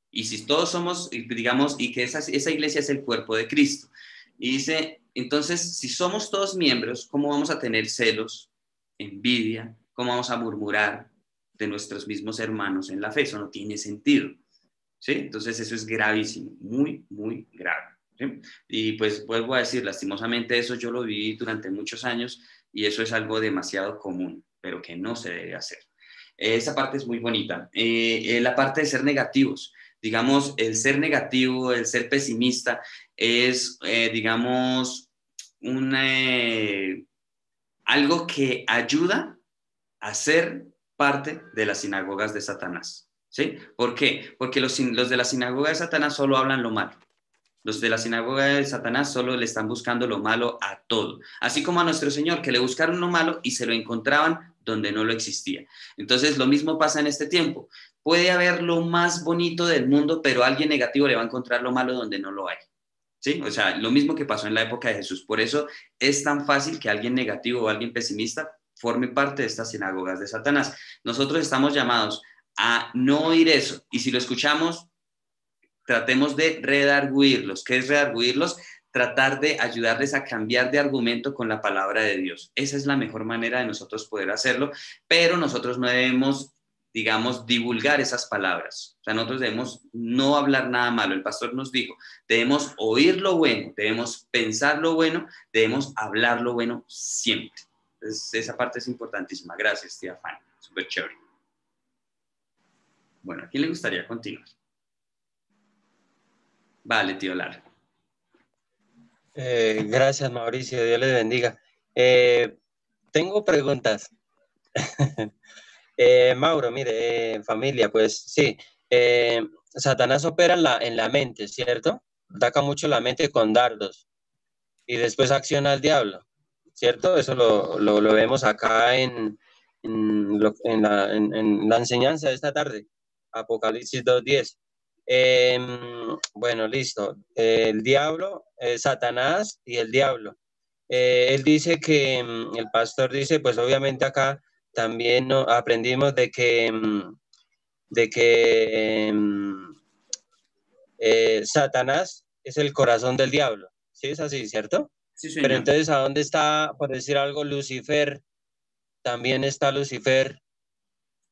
Y si todos somos, digamos, y que esa iglesia es el cuerpo de Cristo. Y dice, entonces, si somos todos miembros, ¿cómo vamos a tener celos, envidia? ¿Cómo vamos a murmurar de nuestros mismos hermanos en la fe? Eso no tiene sentido, ¿sí? Entonces, eso es gravísimo, muy, muy grave. ¿Sí? Y pues vuelvo a decir, lastimosamente eso yo lo viví durante muchos años y eso es algo demasiado común, pero que no se debe hacer. Esa parte es muy bonita. La parte de ser negativos, digamos, el ser negativo, el ser pesimista es, digamos, algo que ayuda a ser parte de las sinagogas de Satanás. ¿Sí? ¿Por qué? Porque los de la sinagoga de Satanás solo hablan lo malo. Los de la sinagoga de Satanás solo le están buscando lo malo a todo. Así como a nuestro Señor, que le buscaron lo malo y se lo encontraban donde no lo existía. Entonces, lo mismo pasa en este tiempo. Puede haber lo más bonito del mundo, pero alguien negativo le va a encontrar lo malo donde no lo hay. ¿Sí? O sea, lo mismo que pasó en la época de Jesús. Por eso es tan fácil que alguien negativo o alguien pesimista forme parte de estas sinagogas de Satanás. Nosotros estamos llamados a no oír eso. Y si lo escuchamos, tratemos de redarguirlos. ¿Qué es redarguirlos? Tratar de ayudarles a cambiar de argumento con la palabra de Dios. Esa es la mejor manera de nosotros poder hacerlo, pero nosotros no debemos, digamos, divulgar esas palabras. O sea, nosotros debemos no hablar nada malo. El pastor nos dijo, debemos oír lo bueno, debemos pensar lo bueno, debemos hablar lo bueno siempre. Entonces, esa parte es importantísima. Gracias, tía Fanny. Súper chévere. Bueno, ¿a quién le gustaría continuar? Vale, tío Lara. Gracias, Mauricio. Dios les bendiga. Tengo preguntas. Mauro, mire, familia, pues sí. Satanás opera en la mente, ¿cierto? Ataca mucho la mente con dardos y después acciona al diablo, ¿cierto? Eso lo vemos acá en la enseñanza de esta tarde, Apocalipsis 2:10. Bueno, listo. El diablo, Satanás y el diablo. Él dice que, el pastor dice, pues obviamente acá también aprendimos de que Satanás es el corazón del diablo. ¿Sí es así, cierto? Sí, señor. Pero entonces, ¿a dónde está, por decir algo, Lucifer? También está Lucifer.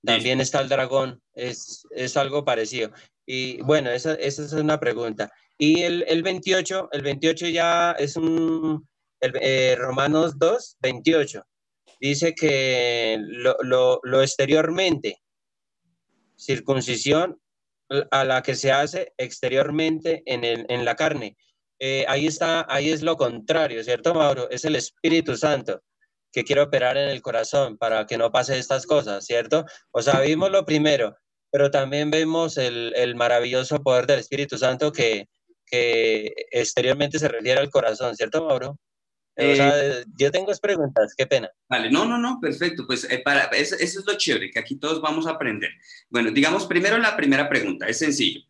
También está el dragón, es algo parecido. Y bueno, esa es una pregunta. Y el 28 ya es Romanos 2:28. Dice que lo exteriormente, circuncisión a la que se hace exteriormente en la carne. Ahí es lo contrario, ¿cierto, Mauro? Es el Espíritu Santo que quiere operar en el corazón para que no pase estas cosas, ¿cierto? O sea, vimos lo primero, pero también vemos el maravilloso poder del Espíritu Santo que exteriormente se refiere al corazón, ¿cierto, Mauro? O sea, yo tengo preguntas, qué pena. Vale, no, perfecto. Pues eso es lo chévere, que aquí todos vamos a aprender. Bueno, digamos primero la primera pregunta, es sencillo.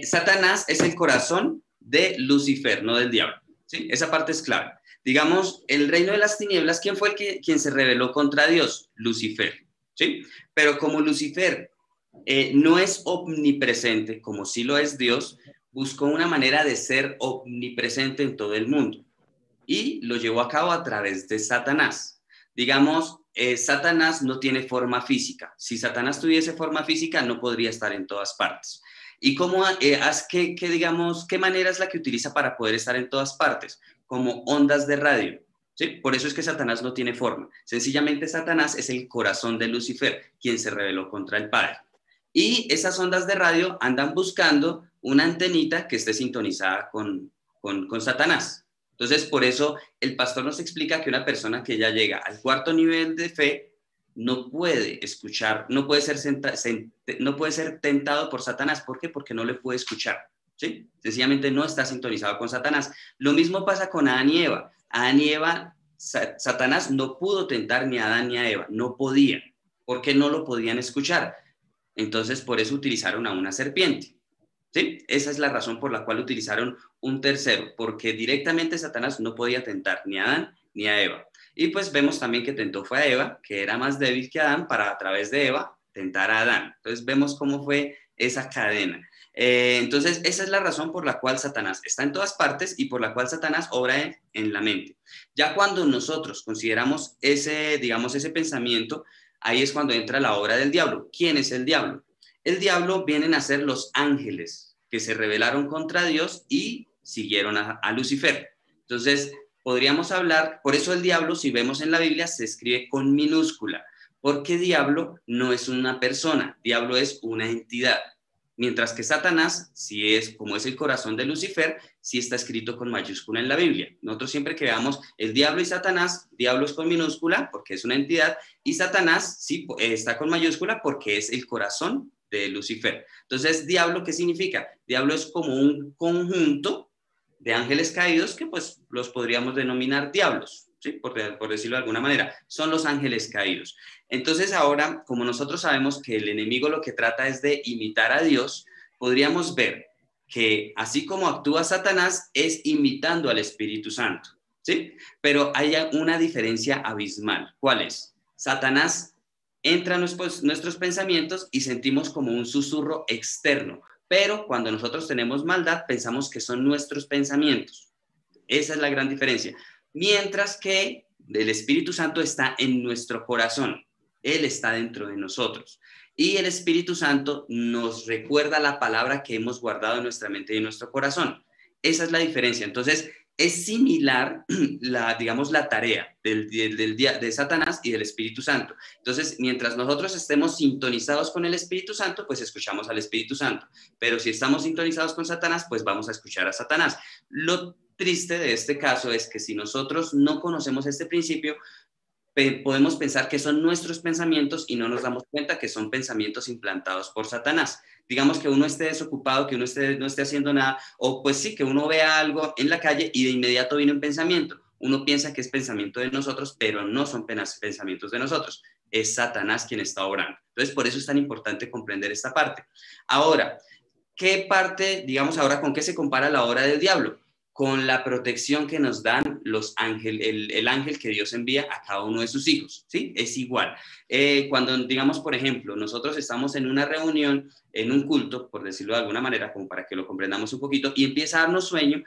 Satanás es el corazón de Lucifer, no del diablo, ¿sí? Esa parte es clave. Digamos, el reino de las tinieblas, ¿quién fue quien se rebeló contra Dios? Lucifer, ¿sí? Pero como Lucifer no es omnipresente, como sí lo es Dios, buscó una manera de ser omnipresente en todo el mundo y lo llevó a cabo a través de Satanás. Digamos, Satanás no tiene forma física. Si Satanás tuviese forma física, no podría estar en todas partes. ¿Y cómo, qué manera es la que utiliza para poder estar en todas partes? Como ondas de radio, ¿sí? Por eso es que Satanás no tiene forma. Sencillamente Satanás es el corazón de Lucifer, quien se rebeló contra el Padre. Y esas ondas de radio andan buscando una antenita que esté sintonizada con Satanás. Entonces, por eso el pastor nos explica que una persona que ya llega al cuarto nivel de fe no puede escuchar, no puede ser tentado por Satanás. ¿Por qué? Porque no le puede escuchar, ¿sí? Sencillamente no está sintonizado con Satanás. Lo mismo pasa con Adán y Eva. Adán y Eva, Satanás no pudo tentar ni a Adán ni a Eva, no podía, porque no lo podían escuchar. Entonces, por eso utilizaron a una serpiente. ¿Sí? Esa es la razón por la cual utilizaron un tercero, porque directamente Satanás no podía tentar ni a Adán ni a Eva. Y pues vemos también que tentó fue a Eva, que era más débil que Adán, para a través de Eva tentar a Adán. Entonces vemos cómo fue esa cadena. Entonces esa es la razón por la cual Satanás está en todas partes y por la cual Satanás obra en la mente. Ya cuando nosotros consideramos ese pensamiento, ahí es cuando entra la obra del diablo. ¿Quién es el diablo? El diablo vienen a ser los ángeles que se rebelaron contra Dios y siguieron a Lucifer. Entonces, podríamos hablar, por eso el diablo, si vemos en la Biblia, se escribe con minúscula, porque diablo no es una persona, diablo es una entidad. Mientras que Satanás, si es como es el corazón de Lucifer, sí está escrito con mayúscula en la Biblia. Nosotros siempre que veamos el diablo y Satanás, diablo es con minúscula porque es una entidad y Satanás sí está con mayúscula porque es el corazón de Lucifer. Entonces, diablo, ¿qué significa? Diablo es como un conjunto de ángeles caídos que pues los podríamos denominar diablos, ¿sí? Por decirlo de alguna manera, son los ángeles caídos. Entonces ahora, como nosotros sabemos que el enemigo lo que trata es de imitar a Dios, podríamos ver que así como actúa Satanás, es imitando al Espíritu Santo, ¿sí? Pero hay una diferencia abismal. ¿Cuál es? Satanás entra en nuestros pensamientos y sentimos como un susurro externo, pero cuando nosotros tenemos maldad, pensamos que son nuestros pensamientos. Esa es la gran diferencia. Mientras que el Espíritu Santo está en nuestro corazón. Él está dentro de nosotros. Y el Espíritu Santo nos recuerda la palabra que hemos guardado en nuestra mente y en nuestro corazón. Esa es la diferencia. Entonces, es similar la tarea de Satanás y del Espíritu Santo. Entonces, mientras nosotros estemos sintonizados con el Espíritu Santo, pues escuchamos al Espíritu Santo. Pero si estamos sintonizados con Satanás, pues vamos a escuchar a Satanás. Lo triste de este caso es que si nosotros no conocemos este principio, podemos pensar que son nuestros pensamientos y no nos damos cuenta que son pensamientos implantados por Satanás. Digamos que uno esté desocupado, que uno no esté haciendo nada, o pues sí, que uno vea algo en la calle y de inmediato viene un pensamiento. Uno piensa que es pensamiento de nosotros, pero no son pensamientos de nosotros. Es Satanás quien está obrando. Entonces, por eso es tan importante comprender esta parte. Ahora, ¿qué parte, digamos ahora, con qué se compara la obra del diablo? Con la protección que nos dan los ángeles, el ángel que Dios envía a cada uno de sus hijos, ¿sí? Es igual. Cuando, digamos, por ejemplo, nosotros estamos en una reunión, en un culto, por decirlo de alguna manera, como para que lo comprendamos un poquito, y empieza a darnos sueño,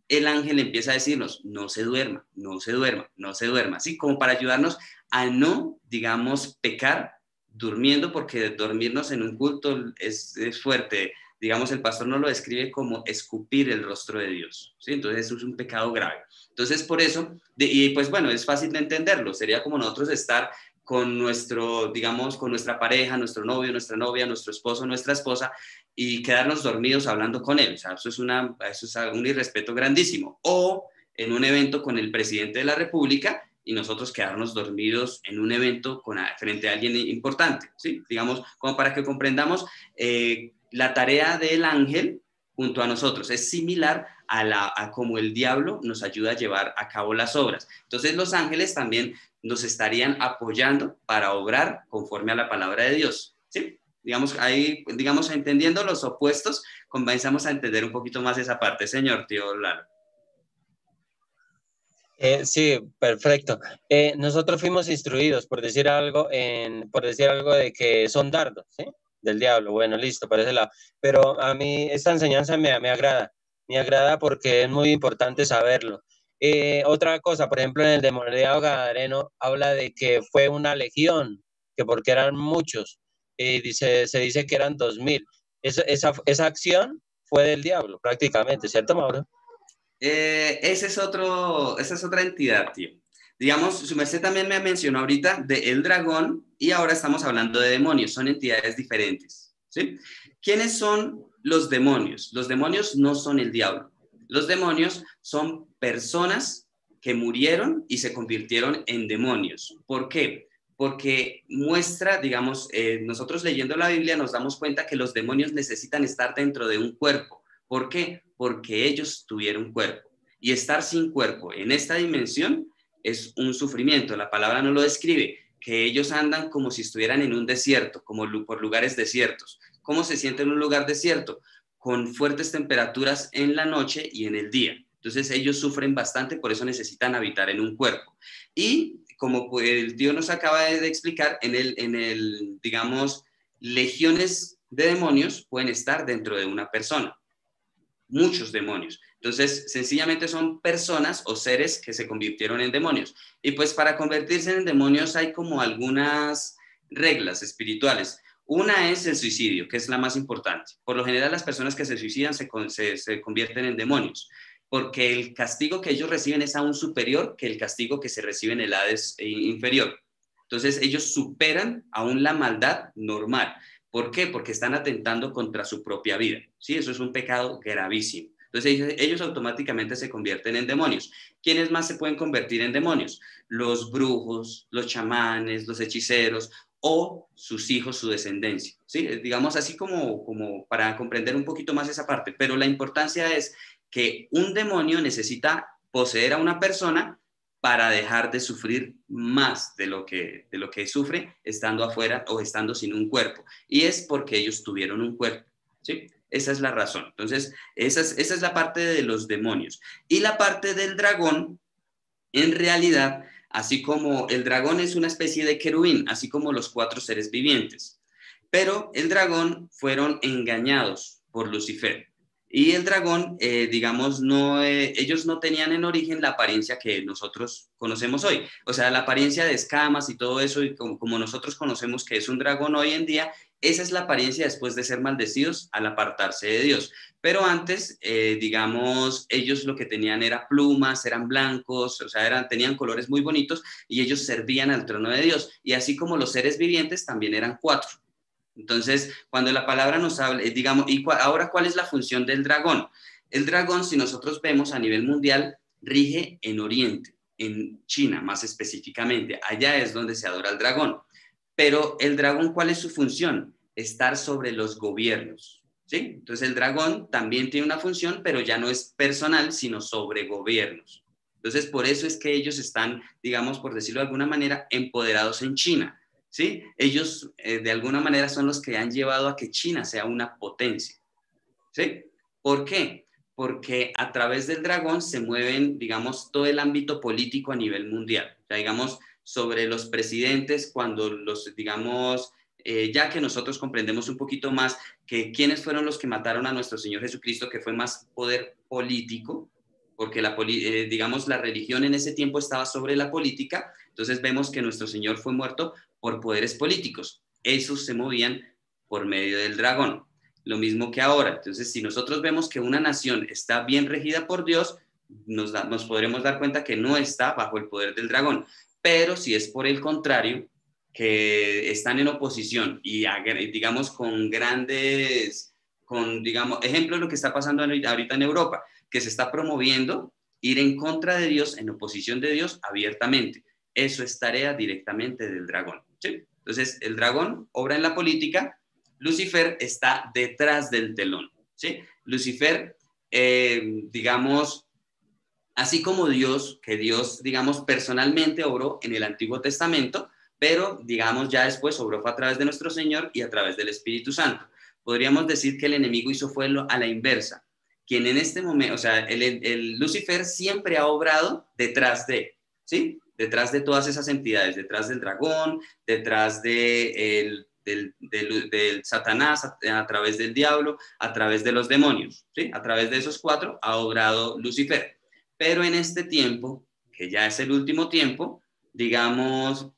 el ángel empieza a decirnos, no se duerma, no se duerma, no se duerma, ¿sí? Como para ayudarnos a no, digamos, pecar durmiendo, porque dormirnos en un culto es fuerte. Digamos, el pastor nos lo describe como escupir el rostro de Dios, ¿sí? Entonces eso es un pecado grave. Entonces por eso, y pues bueno, es fácil de entenderlo, sería como nosotros estar con nuestro, digamos, con nuestra pareja, nuestro novio, nuestra novia, nuestro esposo, nuestra esposa, y quedarnos dormidos hablando con él. O sea, eso es un irrespeto grandísimo. O en un evento con el presidente de la República y nosotros quedarnos dormidos en un evento frente a alguien importante, ¿sí? Digamos, como para que comprendamos la tarea del ángel junto a nosotros. Es similar a cómo el diablo nos ayuda a llevar a cabo las obras. Entonces los ángeles también nos estarían apoyando para obrar conforme a la palabra de Dios, ¿sí? Digamos, ahí, digamos, entendiendo los opuestos, comenzamos a entender un poquito más esa parte, señor tío Lalo. Sí, perfecto. Nosotros fuimos instruidos, por decir algo de que son dardos, ¿sí? Del diablo. Bueno, listo, por ese lado. Pero a mí esta enseñanza me agrada porque es muy importante saberlo. Otra cosa, por ejemplo, en el demoniado gadareno habla de que fue una legión, que porque eran muchos, se dice que eran 2000. Esa acción fue del diablo, prácticamente, ¿cierto, Mauro? Esa es otra entidad, tío. Digamos, su merced también me mencionó ahorita de el dragón y ahora estamos hablando de demonios, son entidades diferentes, ¿sí? ¿Quiénes son los demonios? Los demonios no son el diablo. Los demonios son personas que murieron y se convirtieron en demonios. ¿Por qué? Porque muestra, digamos, nosotros leyendo la Biblia nos damos cuenta que los demonios necesitan estar dentro de un cuerpo. ¿Por qué? Porque ellos tuvieron cuerpo. Y estar sin cuerpo en esta dimensión es un sufrimiento. La palabra no lo describe, que ellos andan como si estuvieran en un desierto, como por lugares desiertos. ¿Cómo se siente en un lugar desierto? Con fuertes temperaturas en la noche y en el día. Entonces ellos sufren bastante, por eso necesitan habitar en un cuerpo. Y como el tío nos acaba de explicar, digamos, legiones de demonios pueden estar dentro de una persona. Muchos demonios. Entonces, sencillamente son personas o seres que se convirtieron en demonios. Y pues para convertirse en demonios hay como algunas reglas espirituales. Una es el suicidio, que es la más importante. Por lo general, las personas que se suicidan se convierten en demonios, porque el castigo que ellos reciben es aún superior que el castigo que se recibe en el Hades inferior. Entonces, ellos superan aún la maldad normal. ¿Por qué? Porque están atentando contra su propia vida, ¿sí? Eso es un pecado gravísimo. Entonces ellos automáticamente se convierten en demonios. ¿Quiénes más se pueden convertir en demonios? Los brujos, los chamanes, los hechiceros o sus hijos, su descendencia, ¿sí? Digamos así como para comprender un poquito más esa parte. Pero la importancia es que un demonio necesita poseer a una persona para dejar de sufrir más de lo que sufre estando afuera o estando sin un cuerpo. Y es porque ellos tuvieron un cuerpo, ¿sí? Esa es la razón. Entonces, esa es la parte de los demonios. Y la parte del dragón, en realidad, así como el dragón es una especie de querubín, así como los 4 seres vivientes. Pero el dragón fueron engañados por Lucifer. Y el dragón, digamos, ellos no tenían en origen la apariencia que nosotros conocemos hoy. O sea, la apariencia de escamas y todo eso, y como nosotros conocemos que es un dragón hoy en día, esa es la apariencia después de ser maldecidos al apartarse de Dios. Pero antes, digamos, ellos lo que tenían era plumas, eran blancos, o sea, tenían colores muy bonitos y ellos servían al trono de Dios. Y así como los seres vivientes, también eran 4. Entonces, cuando la palabra nos habla, digamos, ahora, ¿cuál es la función del dragón? El dragón, si nosotros vemos a nivel mundial, rige en Oriente, en China más específicamente. Allá es donde se adora al dragón. Pero el dragón, ¿cuál es su función? Estar sobre los gobiernos, ¿sí? Entonces, el dragón también tiene una función, pero ya no es personal, sino sobre gobiernos. Entonces, por eso es que ellos están, digamos, por decirlo de alguna manera, empoderados en China. ¿Sí? Ellos de alguna manera son los que han llevado a que China sea una potencia. ¿Sí? ¿Por qué? Porque a través del dragón se mueven, digamos, todo el ámbito político a nivel mundial. O sea, digamos, sobre los presidentes, cuando los, digamos, ya que nosotros comprendemos un poquito más que quiénes fueron los que mataron a nuestro Señor Jesucristo, que fue más poder político, porque digamos, la religión en ese tiempo estaba sobre la política, entonces vemos que nuestro Señor fue muerto por poderes políticos. Esos se movían por medio del dragón. Lo mismo que ahora. Entonces, si nosotros vemos que una nación está bien regida por Dios, nos podremos dar cuenta que no está bajo el poder del dragón. Pero si es por el contrario, que están en oposición y digamos digamos, ejemplo de lo que está pasando ahorita en Europa, que se está promoviendo ir en contra de Dios, en oposición de Dios abiertamente. Eso es tarea directamente del dragón, ¿sí? Entonces, el dragón obra en la política, Lucifer está detrás del telón, ¿sí? Lucifer, digamos, así como Dios, que Dios, digamos, personalmente obró en el Antiguo Testamento, pero, digamos, ya después obró a través de nuestro Señor y a través del Espíritu Santo. Podríamos decir que el enemigo hizo fue a la inversa. Quien en este momento, o sea, el Lucifer siempre ha obrado detrás de, ¿sí? Detrás de todas esas entidades, detrás del dragón, detrás del Satanás, a través del diablo, a través de los demonios, ¿sí? A través de esos 4 ha obrado Lucifer. Pero en este tiempo, que ya es el último tiempo, digamos,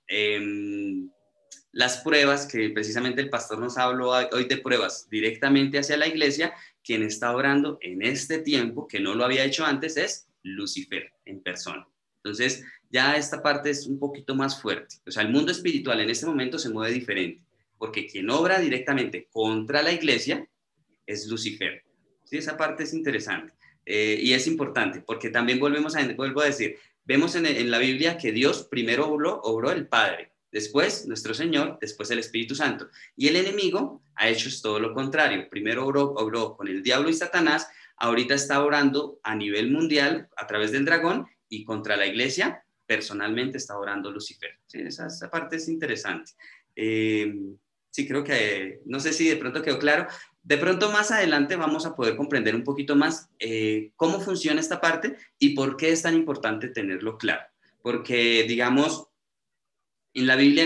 las pruebas, que precisamente el pastor nos habló hoy de pruebas directamente hacia la iglesia, quien está orando en este tiempo, que no lo había hecho antes, es Lucifer en persona. Entonces, ya esta parte es un poquito más fuerte. O sea, el mundo espiritual en este momento se mueve diferente, porque quien obra directamente contra la iglesia es Lucifer. ¿Sí? Esa parte es interesante y es importante, porque también vuelvo a decir, vemos en la Biblia que Dios primero obró el Padre, después nuestro Señor, después el Espíritu Santo. Y el enemigo ha hecho todo lo contrario. Primero obró con el diablo y Satanás, ahorita está obrando a nivel mundial a través del dragón, y contra la iglesia personalmente está orando Lucifer. Sí, esa parte es interesante. Sí, creo que, no sé si de pronto quedó claro. De pronto más adelante vamos a poder comprender un poquito más cómo funciona esta parte y por qué es tan importante tenerlo claro. Porque, digamos, en la Biblia,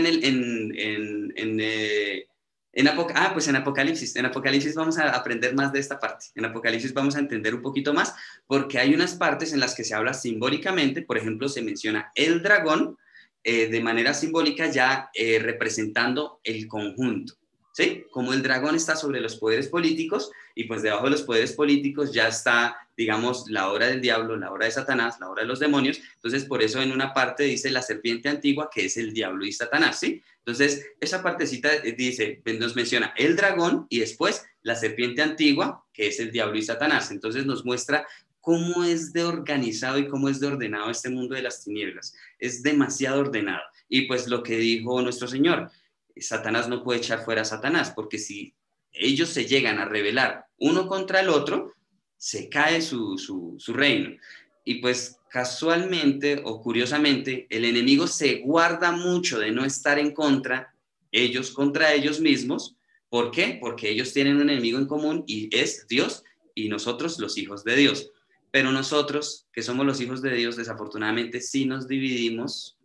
en Apocalipsis vamos a aprender más de esta parte. En Apocalipsis vamos a entender un poquito más, porque hay unas partes en las que se habla simbólicamente. Por ejemplo, se menciona el dragón de manera simbólica, ya representando el conjunto, ¿sí? Como el dragón está sobre los poderes políticos y pues debajo de los poderes políticos ya está, digamos, la obra del diablo, la obra de Satanás, la obra de los demonios. Entonces, por eso en una parte dice la serpiente antigua, que es el diablo y Satanás, ¿sí? Entonces, esa partecita dice, nos menciona el dragón y después la serpiente antigua, que es el diablo y Satanás. Entonces, nos muestra cómo es de organizado y cómo es de ordenado este mundo de las tinieblas. Es demasiado ordenado. Y pues lo que dijo nuestro Señor, Satanás no puede echar fuera a Satanás, porque si ellos se llegan a rebelar uno contra el otro, se cae su reino. Y pues casualmente o curiosamente, el enemigo se guarda mucho de no estar en contra, ellos contra ellos mismos. ¿Por qué? Porque ellos tienen un enemigo en común y es Dios y nosotros los hijos de Dios. Pero nosotros, que somos los hijos de Dios, desafortunadamente sí nos dividimos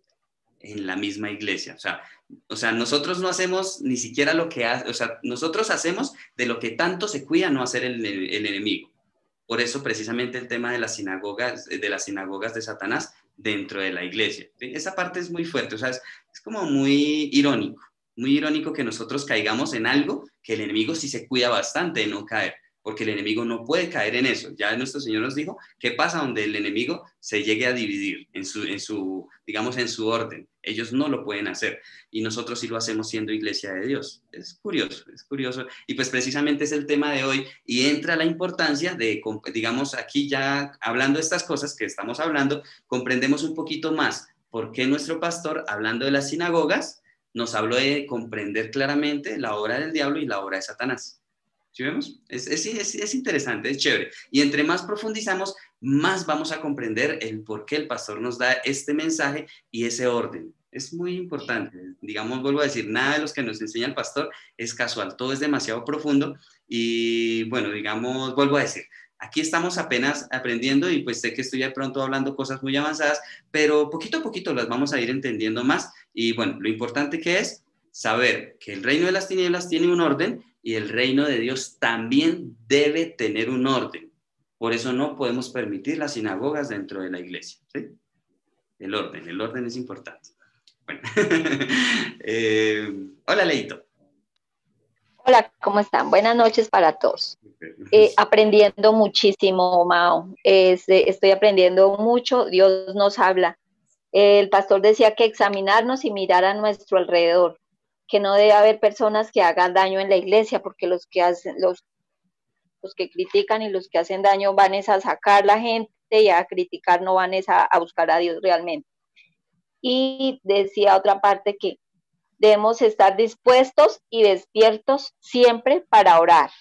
en la misma iglesia. O sea, nosotros no hacemos ni siquiera lo que hace, o sea, nosotros hacemos de lo que tanto se cuida no hacer el enemigo. Por eso precisamente el tema de las sinagogas de Satanás dentro de la iglesia. ¿Sí? Esa parte es muy fuerte, o sea, es como muy irónico que nosotros caigamos en algo que el enemigo sí se cuida bastante de no caer, porque el enemigo no puede caer en eso. Ya nuestro Señor nos dijo qué pasa donde el enemigo se llegue a dividir en su orden. Ellos no lo pueden hacer y nosotros sí lo hacemos siendo iglesia de Dios. Es curioso. Y pues precisamente es el tema de hoy y entra la importancia de, digamos, aquí ya hablando de estas cosas que estamos hablando, comprendemos un poquito más por qué nuestro pastor, hablando de las sinagogas, nos habló de comprender claramente la obra del diablo y la obra de Satanás. ¿Sí vemos? Es interesante, es chévere. Y entre más profundizamos, más vamos a comprender el por qué el pastor nos da este mensaje y ese orden. Es muy importante. Digamos, vuelvo a decir, nada de los que nos enseña el pastor es casual. Todo es demasiado profundo. Y bueno, digamos, vuelvo a decir, aquí estamos apenas aprendiendo y pues sé que estoy de pronto hablando cosas muy avanzadas, pero poquito a poquito las vamos a ir entendiendo más. Y bueno, lo importante que es saber que el reino de las tinieblas tiene un orden y el reino de Dios también debe tener un orden. Por eso no podemos permitir las sinagogas dentro de la iglesia. ¿Sí? El orden es importante. Bueno. Hola, Leito. Hola, ¿cómo están? Buenas noches para todos. Aprendiendo muchísimo, Mao. Estoy aprendiendo mucho. Dios nos habla. El pastor decía que examinarnos y mirar a nuestro alrededor, que no debe haber personas que hagan daño en la iglesia, porque los que critican y los que hacen daño van es a sacar la gente y a criticar, no van es a buscar a Dios realmente. Y decía otra parte que debemos estar dispuestos y despiertos siempre para orar.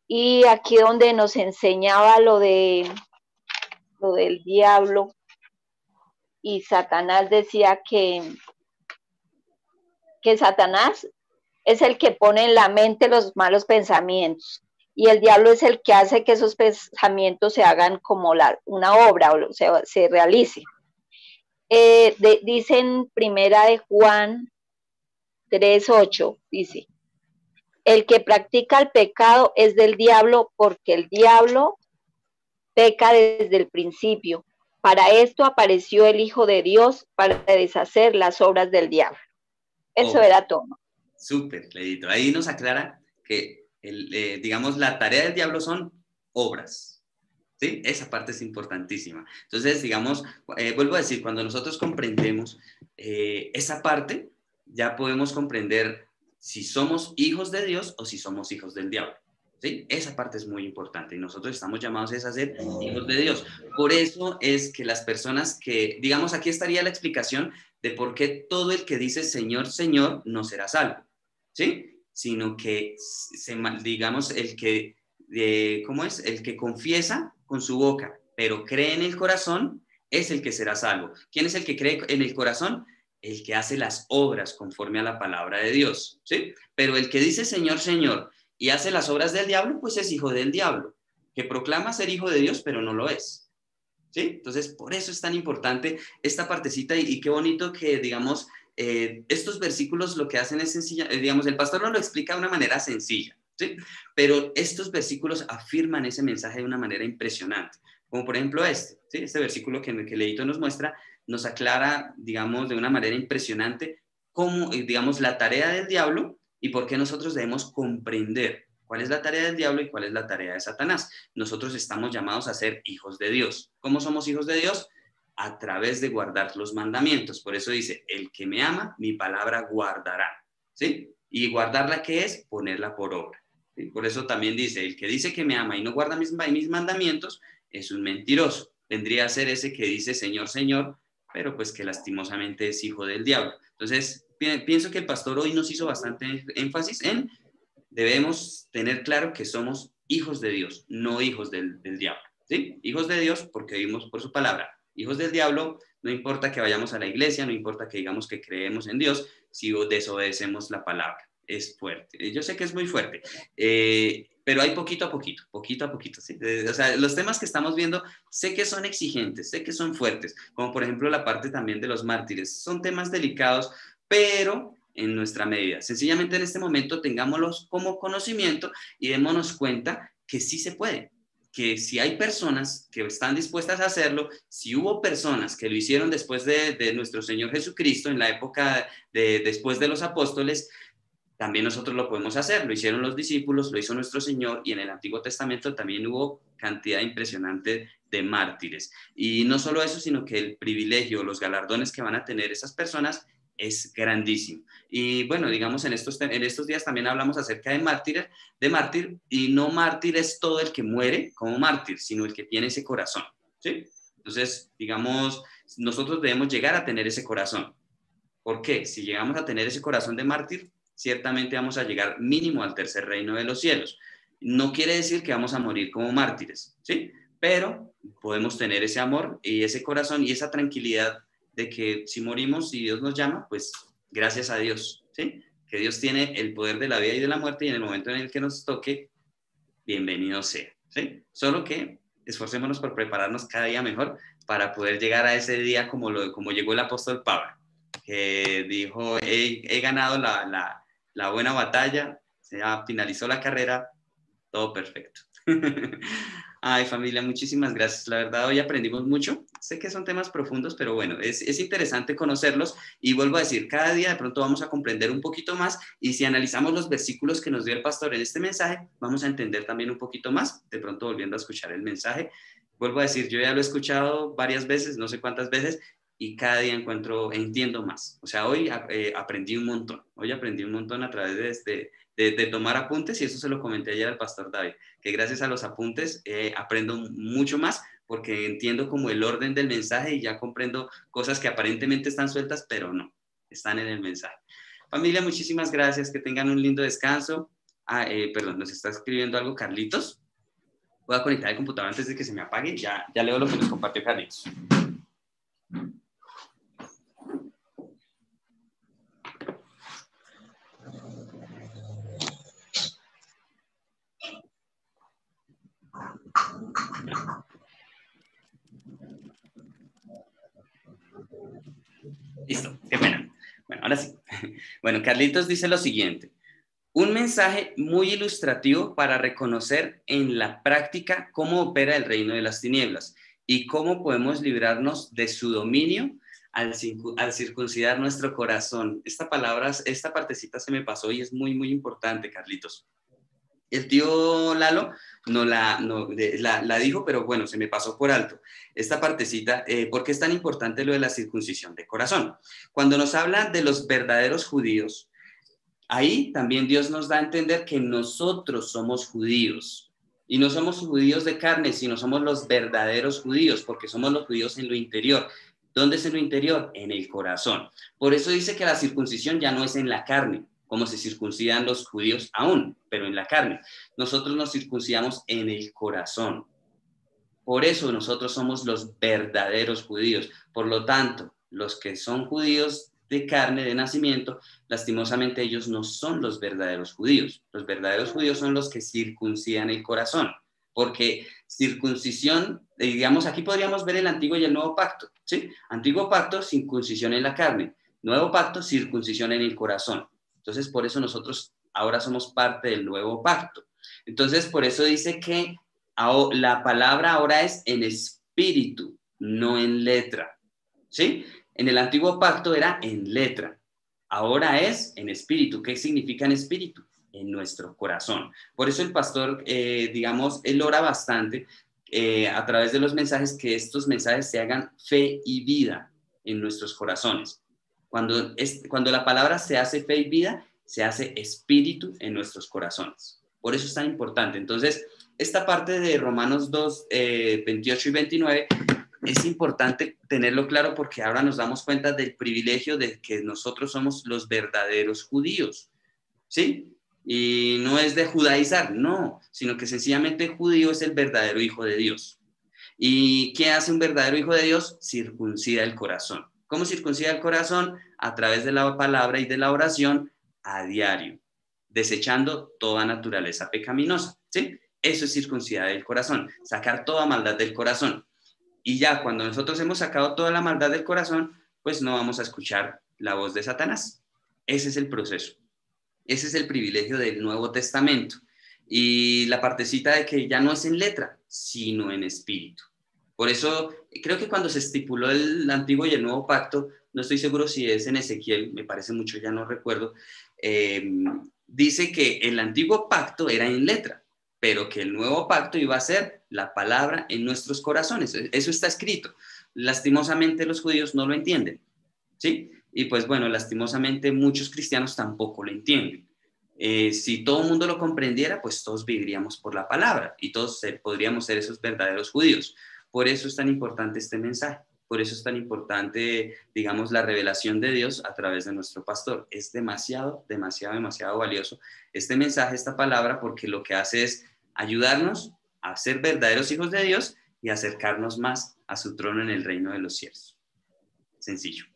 Y aquí donde nos enseñaba lo del diablo y Satanás, decía que Satanás es el que pone en la mente los malos pensamientos y el diablo es el que hace que esos pensamientos se hagan como una obra o se realice. Dice en primera de Juan 3:8, dice, el que practica el pecado es del diablo porque el diablo peca desde el principio. Para esto apareció el Hijo de Dios, para deshacer las obras del diablo. Eso era todo. Súper, Leito. Ahí nos aclara que, digamos, la tarea del diablo son obras. ¿Sí? Esa parte es importantísima. Entonces, digamos, vuelvo a decir, cuando nosotros comprendemos esa parte, ya podemos comprender si somos hijos de Dios o si somos hijos del diablo. ¿Sí? Esa parte es muy importante y nosotros estamos llamados a ser hijos de Dios. Por eso es que las personas que, digamos, aquí estaría la explicación de por qué todo el que dice Señor, Señor, no será salvo, ¿sí? Sino que, digamos, el que, ¿cómo es? El que confiesa con su boca, pero cree en el corazón, es el que será salvo. ¿Quién es el que cree en el corazón? El que hace las obras conforme a la palabra de Dios, ¿sí? Pero el que dice Señor, Señor, y hace las obras del diablo, pues es hijo del diablo, que proclama ser hijo de Dios, pero no lo es. ¿Sí? Entonces, por eso es tan importante esta partecita y qué bonito que, digamos, estos versículos lo que hacen es sencilla, digamos, el pastor nos lo explica de una manera sencilla, ¿sí? Pero estos versículos afirman ese mensaje de una manera impresionante, como por ejemplo ¿sí? Este versículo que Leito nos muestra, nos aclara, digamos, de una manera impresionante cómo, digamos, la tarea del diablo ¿Y por qué nosotros debemos comprender cuál es la tarea del diablo y cuál es la tarea de Satanás? Nosotros estamos llamados a ser hijos de Dios. ¿Cómo somos hijos de Dios? A través de guardar los mandamientos. Por eso dice, el que me ama, mi palabra guardará. ¿Sí? Y guardarla, ¿qué es? Ponerla por obra. ¿Sí? Por eso también dice, el que dice que me ama y no guarda mis mandamientos es un mentiroso. Vendría a ser ese que dice Señor, Señor, pero pues que lastimosamente es hijo del diablo. Entonces, pienso que el pastor hoy nos hizo bastante énfasis en debemos tener claro que somos hijos de Dios, no hijos del diablo. ¿Sí? Hijos de Dios porque vivimos por su palabra. Hijos del diablo, no importa que vayamos a la iglesia, no importa que digamos que creemos en Dios, si desobedecemos la palabra. Es fuerte. Yo sé que es muy fuerte, pero hay poquito a poquito, ¿sí? O sea, los temas que estamos viendo, sé que son exigentes, sé que son fuertes, como por ejemplo la parte también de los mártires. Son temas delicados, pero en nuestra medida. Sencillamente en este momento tengámoslos como conocimiento y démonos cuenta que sí se puede, que si hay personas que están dispuestas a hacerlo, si hubo personas que lo hicieron después de nuestro Señor Jesucristo, en la época después de los apóstoles, también nosotros lo podemos hacer. Lo hicieron los discípulos, lo hizo nuestro Señor, y en el Antiguo Testamento también hubo cantidad impresionante de mártires. Y no solo eso, sino que el privilegio, los galardones que van a tener esas personas es grandísimo. Y bueno, digamos, en estos días también hablamos acerca de mártir, y no mártir es todo el que muere como mártir, sino el que tiene ese corazón, ¿sí? Entonces, digamos, nosotros debemos llegar a tener ese corazón. ¿Por qué? Si llegamos a tener ese corazón de mártir, ciertamente vamos a llegar mínimo al tercer reino de los cielos. No quiere decir que vamos a morir como mártires, ¿sí? Pero podemos tener ese amor y ese corazón y esa tranquilidad de que si morimos y Dios nos llama, pues gracias a Dios, ¿sí? Que Dios tiene el poder de la vida y de la muerte, y en el momento en el que nos toque, bienvenido sea, ¿sí? Solo que esforcémonos por prepararnos cada día mejor para poder llegar a ese día como llegó el apóstol Pablo, que dijo, he ganado la buena batalla, ya finalizó la carrera, todo perfecto. Ay, familia, muchísimas gracias. La verdad, hoy aprendimos mucho. Sé que son temas profundos, pero bueno, es interesante conocerlos, y vuelvo a decir, cada día de pronto vamos a comprender un poquito más, y si analizamos los versículos que nos dio el pastor en este mensaje, vamos a entender también un poquito más, de pronto volviendo a escuchar el mensaje. Vuelvo a decir, yo ya lo he escuchado varias veces, no sé cuántas veces, y cada día entiendo más. O sea, hoy aprendí un montón. Hoy aprendí un montón a través de tomar apuntes, y eso se lo comenté ayer al pastor David, que gracias a los apuntes aprendo mucho más, porque entiendo como el orden del mensaje y ya comprendo cosas que aparentemente están sueltas, pero no, están en el mensaje. Familia, muchísimas gracias, que tengan un lindo descanso. Perdón, nos está escribiendo algo Carlitos. Voy a conectar el computador antes de que se me apague, ya leo lo que nos compartió Carlitos. Listo, qué pena. Bueno, ahora sí. Bueno, Carlitos dice lo siguiente: un mensaje muy ilustrativo para reconocer en la práctica cómo opera el reino de las tinieblas y cómo podemos librarnos de su dominio al circuncidar nuestro corazón. Esta partecita se me pasó y es muy, muy importante, Carlitos. El tío Lalo la dijo, pero bueno, se me pasó por alto esta partecita. ¿Por qué es tan importante lo de la circuncisión de corazón? Cuando nos habla de los verdaderos judíos, ahí también Dios nos da a entender que nosotros somos judíos. Y no somos judíos de carne, sino somos los verdaderos judíos, porque somos los judíos en lo interior. ¿Dónde es en lo interior? En el corazón. Por eso dice que la circuncisión ya no es en la carne, como se circuncidan los judíos aún, pero en la carne. Nosotros nos circuncidamos en el corazón. Por eso nosotros somos los verdaderos judíos. Por lo tanto, los que son judíos de carne, de nacimiento, lastimosamente ellos no son los verdaderos judíos. Los verdaderos judíos son los que circuncidan el corazón. Porque circuncisión, digamos, aquí podríamos ver el antiguo y el nuevo pacto, ¿sí? Antiguo pacto, circuncisión en la carne. Nuevo pacto, circuncisión en el corazón. Entonces, por eso nosotros ahora somos parte del nuevo pacto. Entonces, por eso dice que la palabra ahora es en espíritu, no en letra, ¿sí? En el antiguo pacto era en letra. Ahora es en espíritu. ¿Qué significa en espíritu? En nuestro corazón. Por eso el pastor, digamos, él ora bastante a través de los mensajes, que estos mensajes se hagan fe y vida en nuestros corazones. Cuando la palabra se hace fe y vida, se hace espíritu en nuestros corazones. Por eso es tan importante. Entonces, esta parte de Romanos 2, 28 y 29, es importante tenerlo claro, porque ahora nos damos cuenta del privilegio de que nosotros somos los verdaderos judíos, ¿sí? Y no es de judaizar, no, sino que sencillamente judío es el verdadero hijo de Dios. ¿Y qué hace un verdadero hijo de Dios? Circuncida el corazón. ¿Cómo circuncida el corazón? A través de la palabra y de la oración a diario, desechando toda naturaleza pecaminosa, ¿sí? Eso es circuncidar el corazón, sacar toda maldad del corazón. Y ya cuando nosotros hemos sacado toda la maldad del corazón, pues no vamos a escuchar la voz de Satanás. Ese es el proceso. Ese es el privilegio del Nuevo Testamento. Y la partecita de que ya no es en letra, sino en espíritu. Por eso creo que cuando se estipuló el Antiguo y el Nuevo Pacto, no estoy seguro si es en Ezequiel, me parece mucho, ya no recuerdo, dice que el Antiguo Pacto era en letra, pero que el Nuevo Pacto iba a ser la palabra en nuestros corazones. Eso está escrito. Lastimosamente los judíos no lo entienden, ¿sí? Y pues bueno, lastimosamente muchos cristianos tampoco lo entienden. Si todo el mundo lo comprendiera, pues todos viviríamos por la palabra y todos podríamos ser esos verdaderos judíos. Por eso es tan importante este mensaje, por eso es tan importante, digamos, la revelación de Dios a través de nuestro pastor. Es demasiado, demasiado, demasiado valioso este mensaje, esta palabra, porque lo que hace es ayudarnos a ser verdaderos hijos de Dios y acercarnos más a su trono en el reino de los cielos. Sencillo.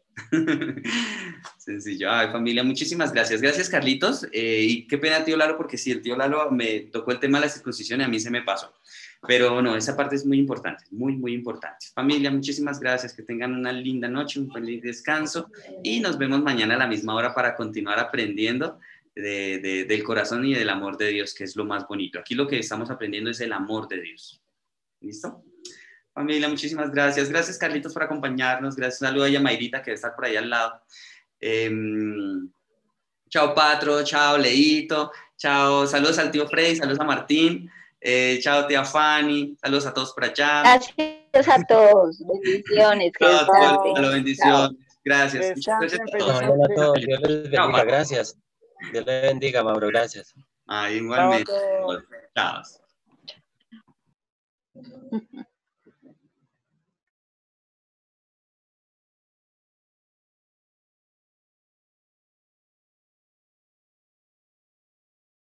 Sencillo. Ay, familia, muchísimas gracias. Gracias, Carlitos. Y qué pena, tío Lalo, porque sí, el tío Lalo me tocó el tema de la circuncisión y a mí se me pasó. Pero no, esa parte es muy importante, muy, muy importante. Familia, muchísimas gracias. Que tengan una linda noche, un feliz descanso y nos vemos mañana a la misma hora para continuar aprendiendo del corazón y del amor de Dios, que es lo más bonito. Aquí lo que estamos aprendiendo es el amor de Dios. ¿Listo? Familia, muchísimas gracias. Gracias, Carlitos, por acompañarnos. Gracias, un saludo a Yamairita, que debe estar por ahí al lado. Chao, Patro. Chao, Leito. Chao, saludos al tío Freddy. Saludos a Martín. Chao, tía Fanny. Saludos a todos por allá. Gracias a todos. Bendiciones. Chao, bendiciones. Gracias. Gracias a todos. Dios les bendiga. Gracias. Dios les bendiga, Mauro. Gracias. Igualmente. Chao.